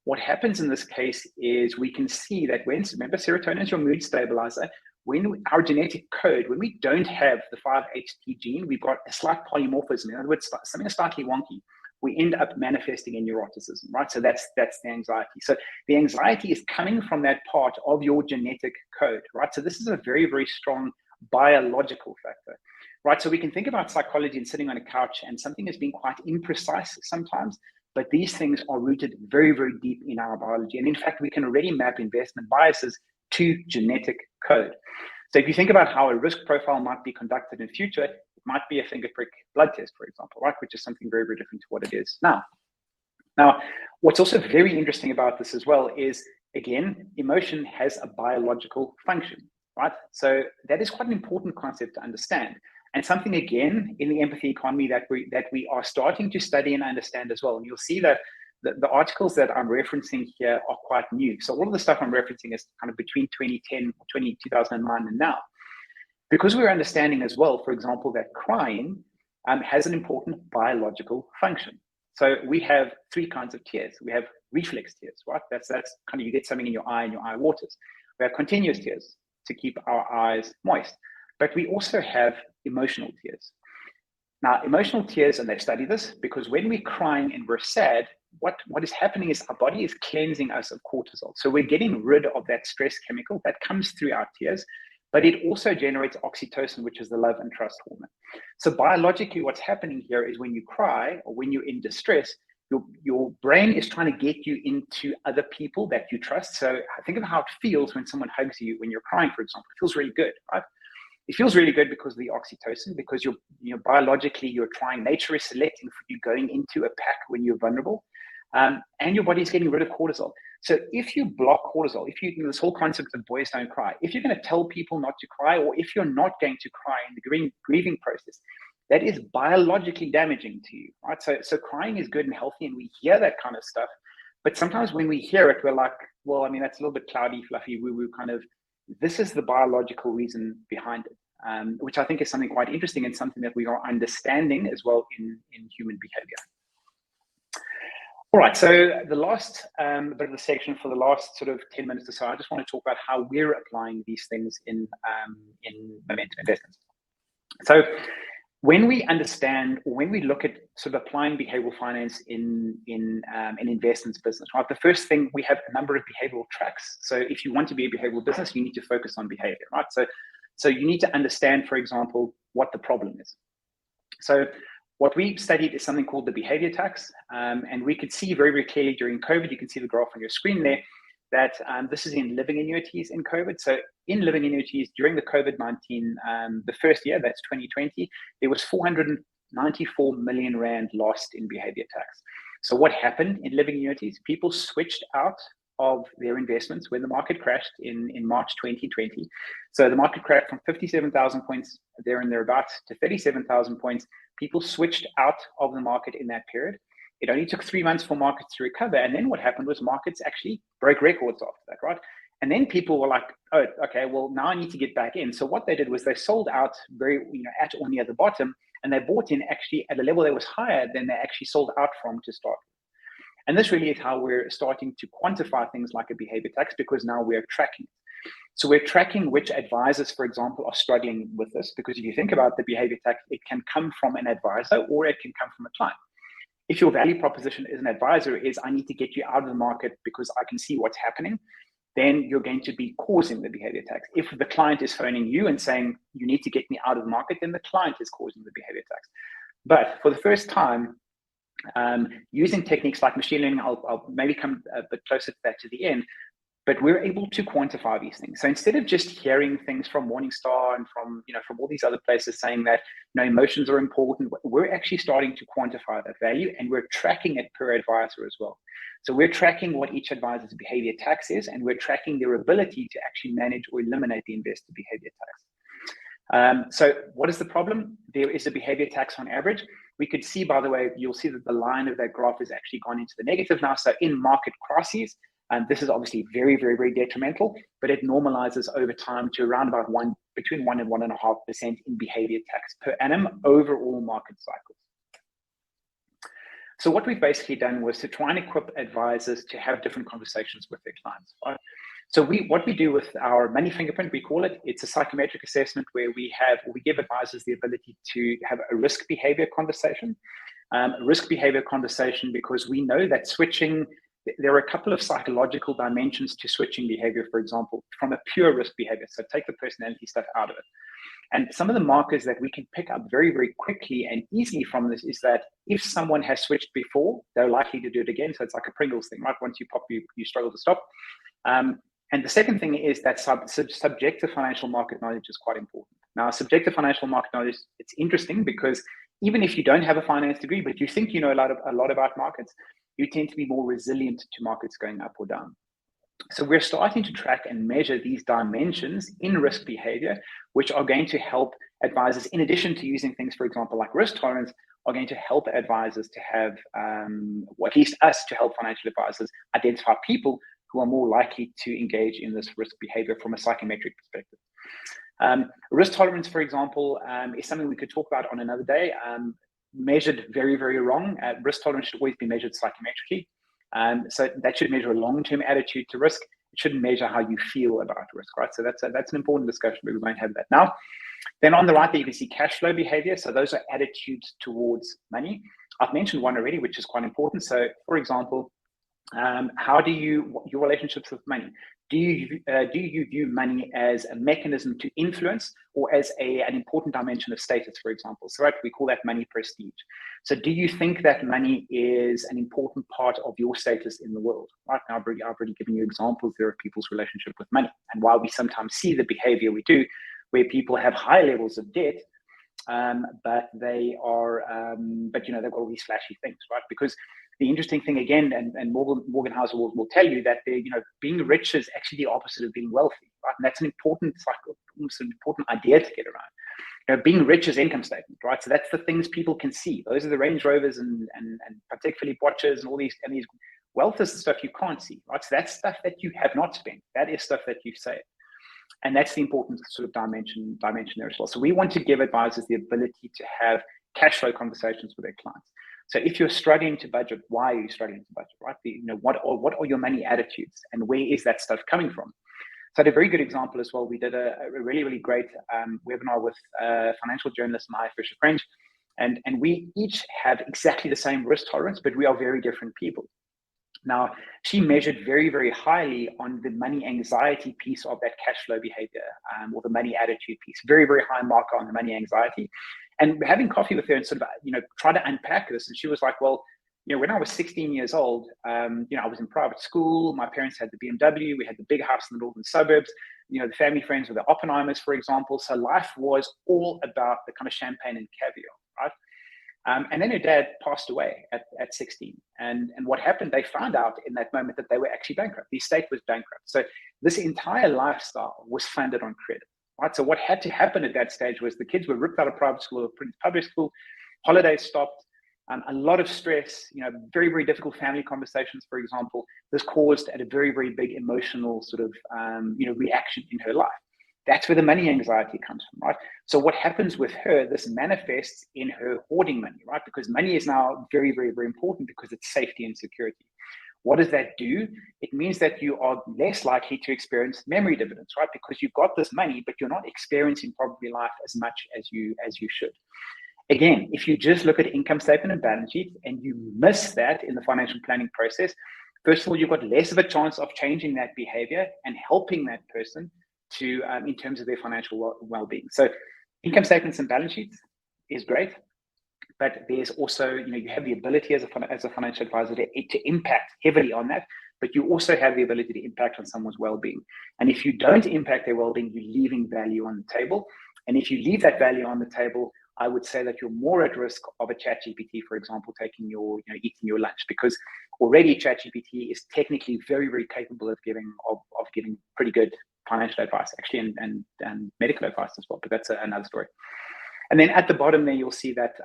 What happens in this case is we can see that remember, serotonin is your mood stabilizer. When our genetic code, when we don't have the 5-HT gene, we've got a slight polymorphism. In other words, something slightly wonky. We end up manifesting in neuroticism, right? So that's the anxiety. So the anxiety is coming from that part of your genetic code, right? So this is a very, very strong biological factor. Right, so we can think about psychology and sitting on a couch and something as being quite imprecise sometimes, but these things are rooted very, very deep in our biology. And in fact, we can already map investment biases to genetic code. So if you think about how a risk profile might be conducted in future, it might be a finger prick blood test, for example, right, which is something very, very different to what it is now. Now, what's also very interesting about this as well is, again, emotion has a biological function, right? So that is quite an important concept to understand. And something, again, in the empathy economy that we are starting to study and understand as well. And you'll see that the articles that I'm referencing here are quite new. So all of the stuff I'm referencing is kind of between 2010, 2009 and now. Because we're understanding as well, for example, that crying has an important biological function. So we have three kinds of tears. We have reflex tears, right? That's kind of, you get something in your eye and your eye waters. We have continuous tears to keep our eyes moist. But we also have emotional tears. Now, emotional tears, and they've studied this, because when we're crying and we're sad, what is happening is our body is cleansing us of cortisol. So we're getting rid of that stress chemical that comes through our tears, but it also generates oxytocin, which is the love and trust hormone. So biologically, what's happening here is when you cry or when you're in distress, your brain is trying to get you into other people that you trust. So think of how it feels when someone hugs you when you're crying, for example. It feels really good, right? It feels really good because of the oxytocin, because biologically you're trying, nature is selecting for you going into a pack when you're vulnerable, and your body's getting rid of cortisol. So if you block cortisol, this whole concept of boys don't cry, if you're going to tell people not to cry, or if you're not going to cry in the grieving process, that is biologically damaging to you, right? So crying is good and healthy, and we hear that kind of stuff, but sometimes when we hear it, we're like, well, I mean, that's a little bit cloudy, fluffy, woo-woo kind of. This is the biological reason behind it, which I think is something quite interesting and something that we are understanding as well in human behavior. All right, so the last bit of the section for the last sort of 10 minutes or so, I just want to talk about how we're applying these things in momentum investments. So when we understand, or when we look at sort of applying behavioral finance in an investments business, right? The first thing, we have a number of behavioral tracks. So if you want to be a behavioral business, you need to focus on behavior, right? So you need to understand, for example, what the problem is. So What we studied is something called the behavior tax. And we could see very, very clearly during COVID, you can see the graph on your screen there, that this is in living annuities in COVID. So in living annuities during the COVID-19, the first year, that's 2020, there was 494 million Rand lost in behavior tax. So what happened in living annuities? People switched out of their investments when the market crashed in March 2020. So the market crashed from 57,000 points there and thereabouts to 37,000 points. People switched out of the market in that period. It only took 3 months for markets to recover. And then what happened was markets actually broke records after that, right? And then people were like, oh, okay, well, now I need to get back in. So what they did was they sold out very, at or near the bottom, and they bought in actually at a level that was higher than they actually sold out from to start with. And this really is how we're starting to quantify things like a behavior tax, because now we're tracking it. So we're tracking which advisors, for example, are struggling with this, because if you think about the behavior tax, it can come from an advisor or it can come from a client. If your value proposition as an advisor is, I need to get you out of the market because I can see what's happening, then you're going to be causing the behavior tax. If the client is phoning you and saying, you need to get me out of the market, then the client is causing the behavior tax. But for the first time, using techniques like machine learning, I'll maybe come a bit closer to that to the end, but we're able to quantify these things. So instead of just hearing things from Morningstar and from all these other places saying that emotions are important, we're actually starting to quantify that value, and we're tracking it per advisor as well. So we're tracking what each advisor's behavior tax is, and we're tracking their ability to actually manage or eliminate the investor behavior tax. So what is the problem? There is a behavior tax on average. We could see, by the way, you'll see that the line of that graph has actually gone into the negative now. So in market crises, and this is obviously very, very, very detrimental, but it normalizes over time to around about between 1 and 1.5% in behavior tax per annum over all market cycles. So what we've basically done was to try and equip advisors to have different conversations with their clients. Right? So what we do with our money fingerprint, we call it, it's a psychometric assessment where we give advisors the ability to have a risk behavior conversation. Because we know that switching, there are a couple of psychological dimensions to switching behavior, for example, from a pure risk behavior. So take the personality stuff out of it. And some of the markers that we can pick up very, very quickly and easily from this is that if someone has switched before, they're likely to do it again. So it's like a Pringles thing, right? Once you pop, you struggle to stop. And the second thing is that subjective financial market knowledge is quite important. Now, subjective financial market knowledge, it's interesting because even if you don't have a finance degree, but you think you know a lot about markets, you tend to be more resilient to markets going up or down. So we're starting to track and measure these dimensions in risk behavior, which are going to help advisors, in addition to using things, for example, like risk tolerance, are going to help advisors to have, or at least us to help financial advisors identify people who are more likely to engage in this risk behavior from a psychometric perspective. Risk tolerance, for example, is something we could talk about on another day. Measured very, very wrong. Risk tolerance should always be measured psychometrically. So that should measure a long-term attitude to risk. It shouldn't measure how you feel about risk, right? So that's an important discussion, but we won't have that now. Then on the right there, you can see cash flow behavior. So those are attitudes towards money. I've mentioned one already, which is quite important. So for example, how do your relationships with money? Do you view money as a mechanism to influence or as an important dimension of status, for example? So right, we call that money prestige. So do you think that money is an important part of your status in the world? Right now, I've already given you examples there of people's relationship with money and why we sometimes see the behavior we do where people have high levels of debt, but they've got all these flashy things, right? Because the interesting thing again, and Morgan Housel will tell you that being rich is actually the opposite of being wealthy, right? And that's an important idea to get around. Being rich is income statement, right? So that's the things people can see. Those are the Range Rovers and particularly watches and all these. And these wealth is the stuff you can't see, right? So that's stuff that you have not spent. That is stuff that you've saved. And that's the important sort of dimension there as well. So we want to give advisors the ability to have cash flow conversations with their clients. So if you're struggling to budget, why are you struggling to budget, right? What are your money attitudes and where is that stuff coming from? So I had a very good example as well. We did a really, really great webinar with financial journalist Maya Fisher-French, and we each have exactly the same risk tolerance, but we are very different people. Now, she measured very, very highly on the money anxiety piece of that cash flow behavior or the money attitude piece, very, very high marker on the money anxiety. And having coffee with her and sort of, try to unpack this. And she was like, well, when I was 16 years old, I was in private school. My parents had the BMW. We had the big house in the northern suburbs. The family friends were the Oppenheimers, for example. So life was all about the kind of champagne and caviar, right? And then her dad passed away at 16. And what happened, they found out in that moment that they were actually bankrupt. The estate was bankrupt. So this entire lifestyle was funded on credit, right? So what had to happen at that stage was the kids were ripped out of private school or public school, holidays stopped, a lot of stress, very, very difficult family conversations, for example. This caused a very, very big emotional sort of, reaction in her life. That's where the money anxiety comes from, right? So what happens with her, this manifests in her hoarding money, right? Because money is now very, very, very important because it's safety and security. What does that do? It means that you are less likely to experience memory dividends, right? Because you've got this money, but you're not experiencing probably life as much as you should. Again, if you just look at income statement and balance sheet and you miss that in the financial planning process, first of all, you've got less of a chance of changing that behavior and helping that person to in terms of their financial well-being. So income statements and balance sheets is great, but there's also, you have the ability as a financial advisor to impact heavily on that, but you also have the ability to impact on someone's well-being. And if you don't impact their well-being, you're leaving value on the table. And if you leave that value on the table, I would say that you're more at risk of a ChatGPT, for example, taking eating your lunch, because already ChatGPT is technically very, very capable of giving pretty good financial advice, actually, and medical advice as well. But that's another story. And then at the bottom there, you'll see that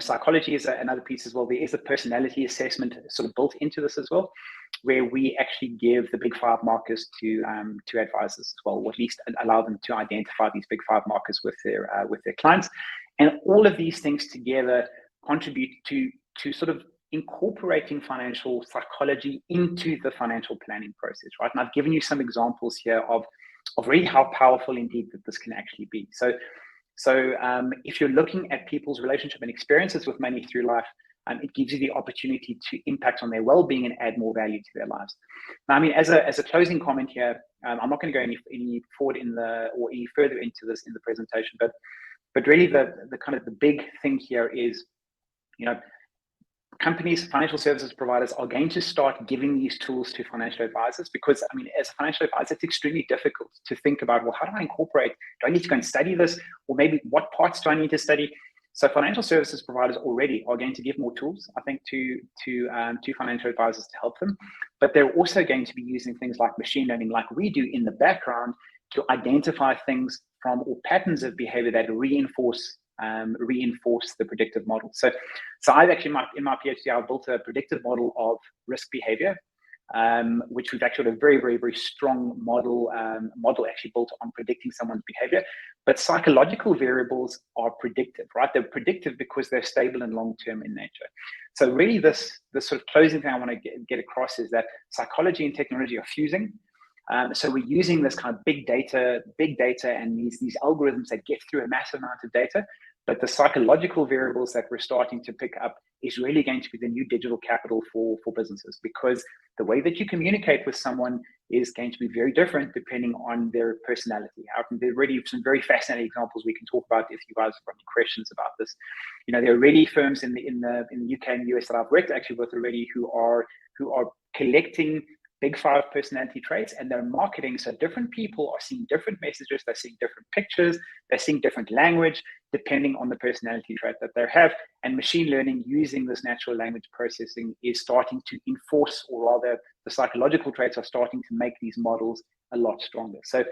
psychology is another piece as well. There is a personality assessment sort of built into this as well, where we actually give the big 5 markers to advisors as well, or at least allow them to identify these big 5 markers with their clients. And all of these things together contribute to sort of incorporating financial psychology into the financial planning process, right? And I've given you some examples here of really how powerful indeed that this can actually be. So if you're looking at people's relationship and experiences with money through life, it gives you the opportunity to impact on their well-being and add more value to their lives. Now, I mean, as a closing comment here, I'm not going to go any forward or any further into this in the presentation, but really the kind of the big thing here is, companies, financial services providers are going to start giving these tools to financial advisors, because, I mean, as a financial advisor, it's extremely difficult to think about, well, how do I incorporate? Do I need to go and study this? Or maybe what parts do I need to study? So financial services providers already are going to give more tools, I think, to financial advisors to help them. But they're also going to be using things like machine learning, like we do in the background, to identify things from or patterns of behavior that reinforce the predictive model. So I've actually, in my PhD, I built a predictive model of risk behavior, which we've actually got a very, very, very strong model actually built on predicting someone's behavior. But psychological variables are predictive, right? They're predictive because they're stable and long-term in nature. So really this sort of closing thing I want to get across is that psychology and technology are fusing. So we're using this kind of big data and these algorithms that get through a massive amount of data. But the psychological variables that we're starting to pick up is really going to be the new digital capital for businesses, because the way that you communicate with someone is going to be very different depending on their personality. There are already some very fascinating examples we can talk about if you guys have any questions about this. There are already firms in the UK and US that I've worked actually with already who are collecting big 5 personality traits, and they're marketing. So different people are seeing different messages, they're seeing different pictures, they're seeing different language, depending on the personality trait that they have. And machine learning using this natural language processing is starting to enforce, or rather the psychological traits are starting to make these models a lot stronger. So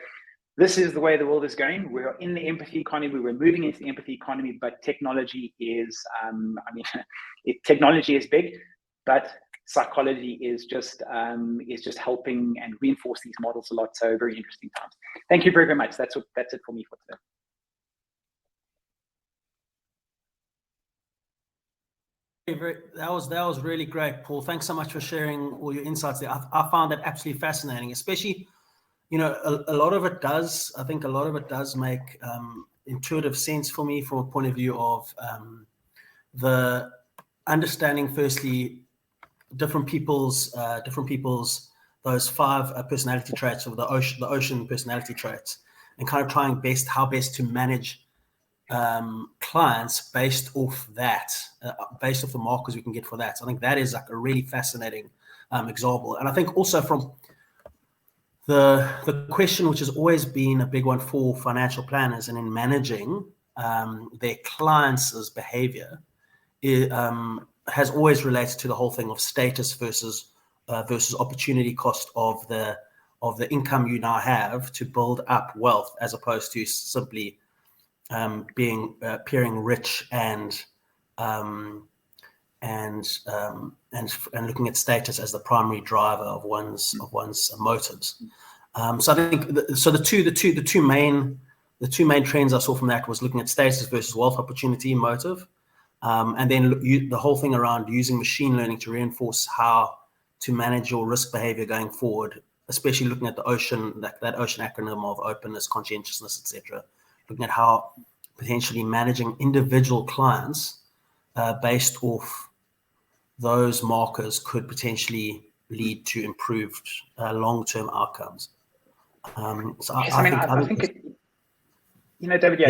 this is the way the world is going. We're in the empathy economy, we're moving into the empathy economy, but technology is, technology is big, but psychology is just helping and reinforce these models a lot. So very interesting times. Thank you very, very much. That's it for me for today. That was really great, Paul. Thanks so much for sharing all your insights there. I found that absolutely fascinating, especially, a lot of it does make intuitive sense for me from a point of view of the understanding, firstly, different people's those 5 personality traits, or the ocean personality traits, and kind of trying how best to manage clients based off that, based off the markers we can get for that. So I think that is like a really fascinating example. And I think also from the question, which has always been a big one for financial planners and in managing their clients' behavior, has always related to the whole thing of status versus opportunity cost of the income you now have to build up wealth, as opposed to simply appearing rich and looking at status as the primary driver of one's motives. So I think the two main trends I saw from that was looking at status versus wealth opportunity motive, and then the whole thing around using machine learning to reinforce how to manage your risk behavior going forward, especially looking at the ocean, that ocean acronym of openness, conscientiousness, etc. Looking at how potentially managing individual clients based off those markers could potentially lead to improved long-term outcomes. So yes, I think it, David,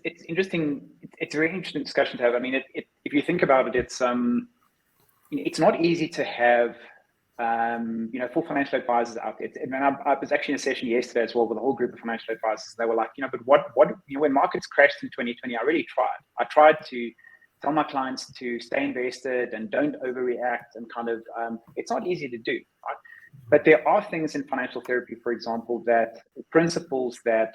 it's interesting. It's a very interesting discussion to have. I mean, if you think about it, it's not easy to have full financial advisors out there. And I was actually in a session yesterday as well with a whole group of financial advisors. They were like, but what when markets crashed in 2020, I really tried. I tried to tell my clients to stay invested and don't overreact, and kind of it's not easy to do, right? But there are things in financial therapy, for example, principles that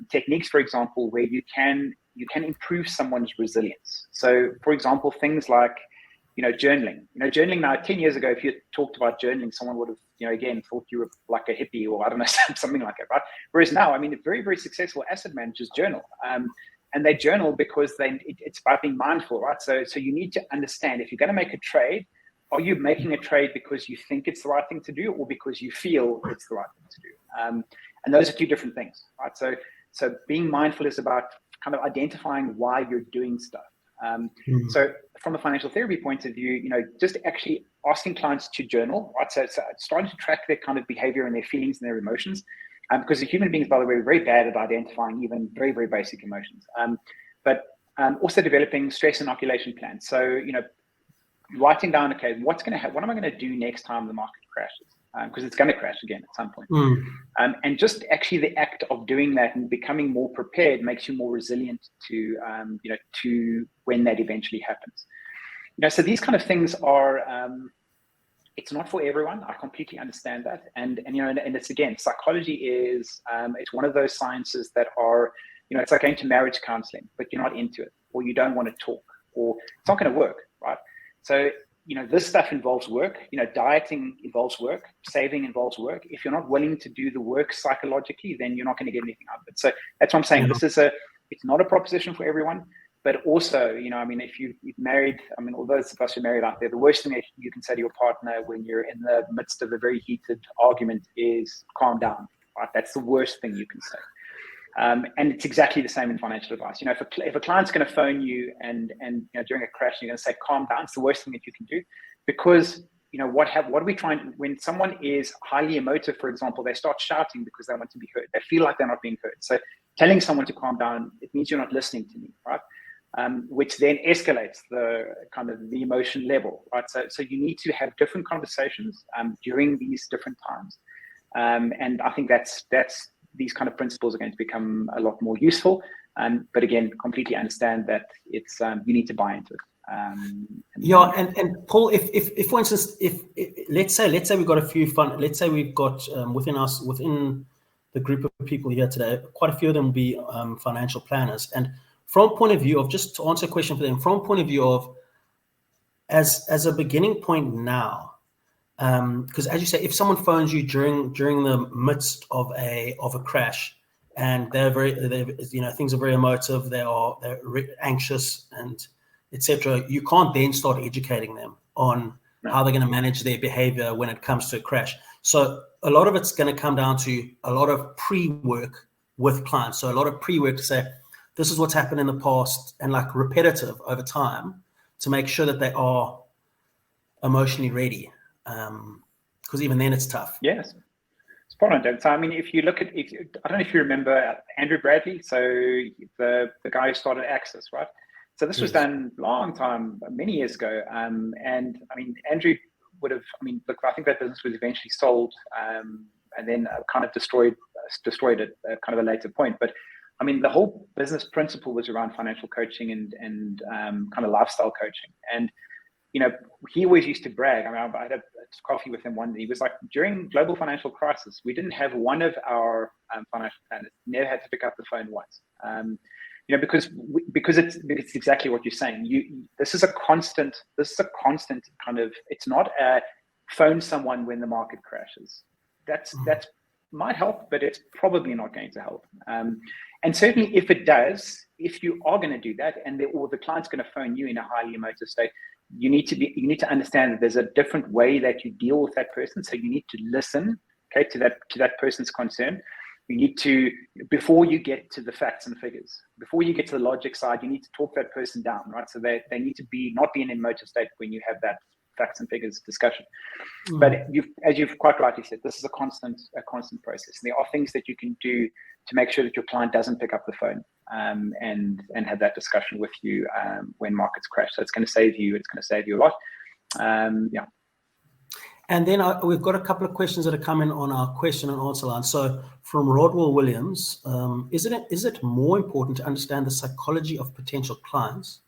techniques, for example, where you can improve someone's resilience. So, for example, things like journaling. Journaling now, 10 years ago, if you talked about journaling, someone would have, again, thought you were like a hippie or I don't know, something like that, right? Whereas now, I mean, the very, very successful asset managers journal. And they journal because it's about being mindful, right? So you need to understand, if you're going to make a trade, are you making a trade because you think it's the right thing to do, or because you feel it's the right thing to do? And those are two different things, right? So being mindful is about kind of identifying why you're doing stuff. So from a financial therapy point of view, just actually asking clients to journal, right? So starting to track their kind of behavior and their feelings and their emotions, because the human beings, by the way, are very bad at identifying even very, very basic emotions. But also developing stress inoculation plans. So, writing down, okay, what am I going to do next time the market crashes? Because it's going to crash again at some point. And just actually the act of doing that and becoming more prepared makes you more resilient to when that eventually happens. So these kind of things are, it's not for everyone. I completely understand that. And it's, again, psychology is, it's one of those sciences that are, it's like going to marriage counseling, but you're not into it, or you don't want to talk, or it's not going to work, right? So, this stuff involves work. Dieting involves work. Saving involves work. If you're not willing to do the work psychologically, then you're not going to get anything out of it. So that's what I'm saying. It's not a proposition for everyone, but also, if you've married, all those of us who are married out there, the worst thing that you can say to your partner when you're in the midst of a very heated argument is calm down, right? That's the worst thing you can say. And it's exactly the same in financial advice. If a client's going to phone you and during a crash, you're going to say, calm down, it's the worst thing that you can do, because, what are we trying, when someone is highly emotive, for example, they start shouting because they want to be heard. They feel like they're not being heard. So telling someone to calm down, it means you're not listening to me, right? Which then escalates the kind of the emotion level, right? So you need to have different conversations during these different times. And I think that's these kind of principles are going to become a lot more useful. But again, completely understand that it's you need to buy into it. And Paul, if for instance, if let's say we've got a few within the group of people here today, quite a few of them will be financial planners, and from point of view of, just to answer a question for them, from point of view of as a beginning point now. Because as you say, if someone phones you during the midst of a crash, and they're things are very emotive, they're anxious and etc., you can't then start educating them on how they're going to manage their behavior when it comes to a crash. So a lot of it's going to come down to a lot of pre-work with clients. So a lot of pre-work to say, this is what's happened in the past, and like repetitive over time to make sure that they are emotionally ready. Because even then it's tough. Yes. Spot on, David. So, I mean, if you look at, I don't know if you remember Andrew Bradley, so the guy who started Axis, right? So this was done long time, many years ago. And I mean, Andrew would have, I mean, look, I think that business was eventually sold and then kind of destroyed at kind of a later point. But I mean, the whole business principle was around financial coaching and kind of lifestyle coaching. And you know, he always used to brag. I mean, I had a coffee with him one day. He was like, during global financial crisis, we didn't have one of our financial planners never had to pick up the phone once. You know, because it's exactly what you're saying. This is a constant kind of. It's not a phone someone when the market crashes. That's might help, but it's probably not going to help. And certainly, if it does, if you are going to do that, or the client's going to phone you in a highly emotive state, you need to understand that there's a different way that you deal with that person. So you need to listen, okay, to that person's concern. You need to, before you get to the facts and figures, before you get to the logic side, you need to talk that person down, right? So they need to not be in an emotive state when you have that facts and figures discussion. But as you've quite rightly said, this is a constant process. And there are things that you can do to make sure that your client doesn't pick up the phone and have that discussion with you when markets crash. So it's going to save you a lot. Yeah. And then we've got a couple of questions that are coming on our question and answer line. So from Rodwell Williams, is it more important to understand the psychology of potential clients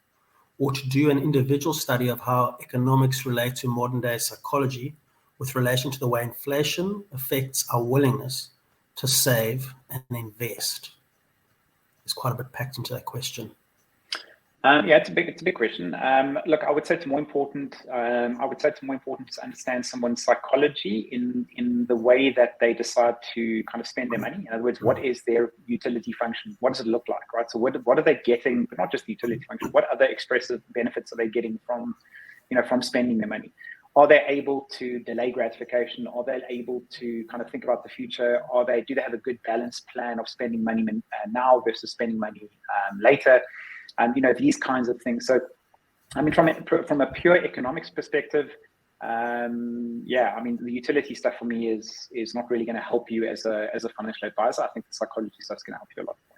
or to do an individual study of how economics relate to modern day psychology with relation to the way inflation affects our willingness to save and invest? There's quite a bit packed into that question. Yeah, it's a big question. Look, I would say it's more important. To understand someone's psychology in the way that they decide to kind of spend their money. In other words, what is their utility function? What does it look like, right? So what are they getting? But not just the utility function. What other expressive benefits are they getting from spending their money? Are they able to delay gratification? Are they able to kind of think about the future? Do they have a good balanced plan of spending money now versus spending money later? These kinds of things. So, I mean, from a pure economics perspective, I mean, the utility stuff for me is not really going to help you as a financial advisor. I think the psychology stuff is going to help you a lot more.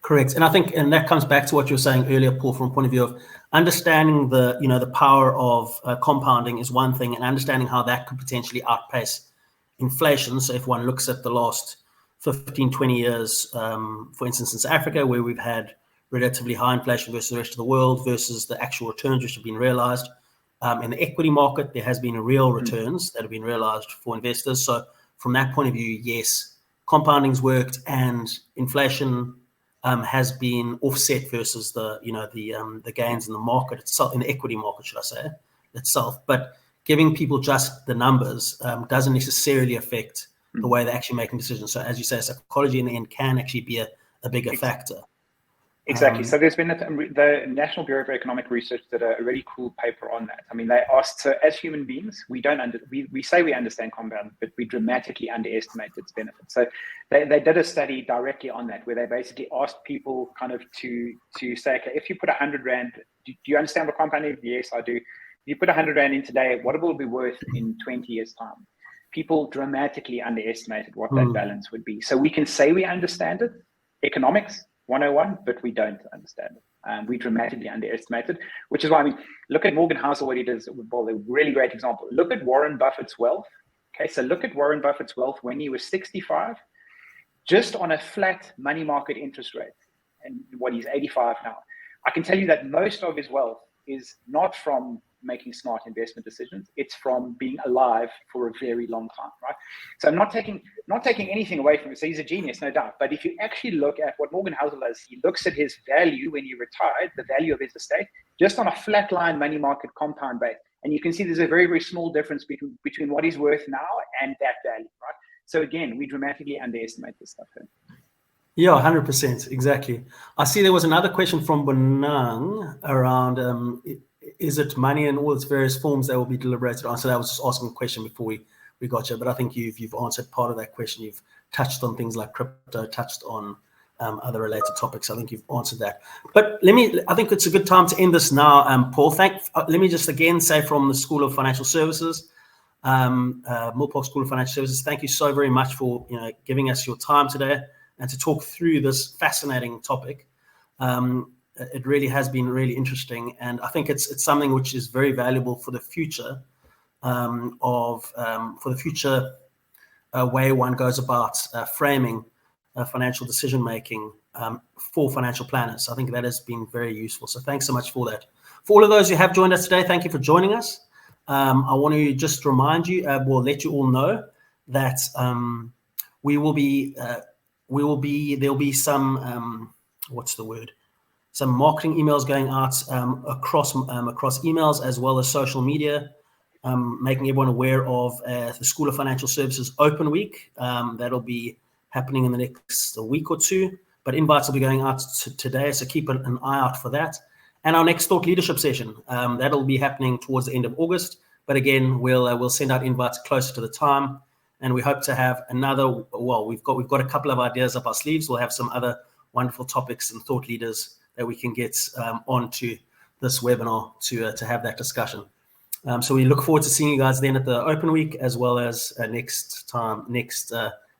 Correct. And I think, and that comes back to what you were saying earlier, Paul, from a point of view of understanding the power of compounding is one thing, and understanding how that could potentially outpace inflation. So if one looks at the last 15, 20 years, for instance, in South Africa, where we've had relatively high inflation versus the rest of the world versus the actual returns which have been realized. In the equity market, there has been real returns that have been realized for investors. So from that point of view, yes, compounding's worked and inflation has been offset versus the gains in the market itself, in the equity market, should I say, itself. But giving people just the numbers doesn't necessarily affect the way they're actually making decisions. So as you say, psychology in the end can actually be a bigger factor. Exactly. So there's been the National Bureau of Economic Research did a really cool paper on that. I mean, they asked, so as human beings, we say we understand compounding, but we dramatically underestimate its benefits. So they did a study directly on that, where they basically asked people kind of to say, okay, if you put 100 Rand, do you understand what compounding is? Yes, I do. If you put 100 Rand in today, what will it be worth in 20 years' time? People dramatically underestimated what that balance would be. So we can say we understand it, economics 101, but we don't understand it. We dramatically underestimate it, which is why, I mean, look at Morgan Housel, what he does. Well, a really great example. Look at Warren Buffett's wealth. Okay, so look at Warren Buffett's wealth when he was 65, just on a flat money market interest rate, and what he's 85 now. I can tell you that most of his wealth is not from making smart investment decisions. It's from being alive for a very long time, right? So I'm not taking anything away from it. So he's a genius, no doubt. But if you actually look at what Morgan Housel does, he looks at his value when he retired, the value of his estate, just on a flat line money market compound rate. And you can see there's a very, very small difference between what he's worth now and that value, right? So again, we dramatically underestimate this stuff here. Yeah, 100%, exactly. I see there was another question from Bonang around, is it money in all its various forms that will be deliberated on? So that was just asking a question before we got you, but I think you've answered part of that question. You've touched on things like crypto, touched on other related topics. I think you've answered that. But I think it's a good time to end this now, Paul. Let me just again say from the School of Financial Services, Milpark School of Financial Services, thank you so very much for giving us your time today and to talk through this fascinating topic. It really has been really interesting, and I think it's something which is very valuable for the future way one goes about framing financial decision making for financial planners. I think that has been very useful. So thanks so much for that. For all of those who have joined us today, thank you for joining us. I want to just remind you, let you all know that there'll be some some marketing emails going out across emails as well as social media, making everyone aware of the School of Financial Services Open Week. That'll be happening in the next week or two, but invites will be going out today, so keep an eye out for that. And our next thought leadership session, that'll be happening towards the end of August, but again, we'll send out invites closer to the time, and we hope to have another, we've got a couple of ideas up our sleeves. We'll have some other wonderful topics and thought leaders that we can get onto this webinar to have that discussion. So we look forward to seeing you guys then at the Open Week, as well as next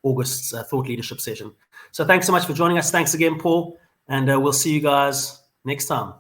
August's Thought Leadership session. So thanks so much for joining us. Thanks again, Paul, and we'll see you guys next time.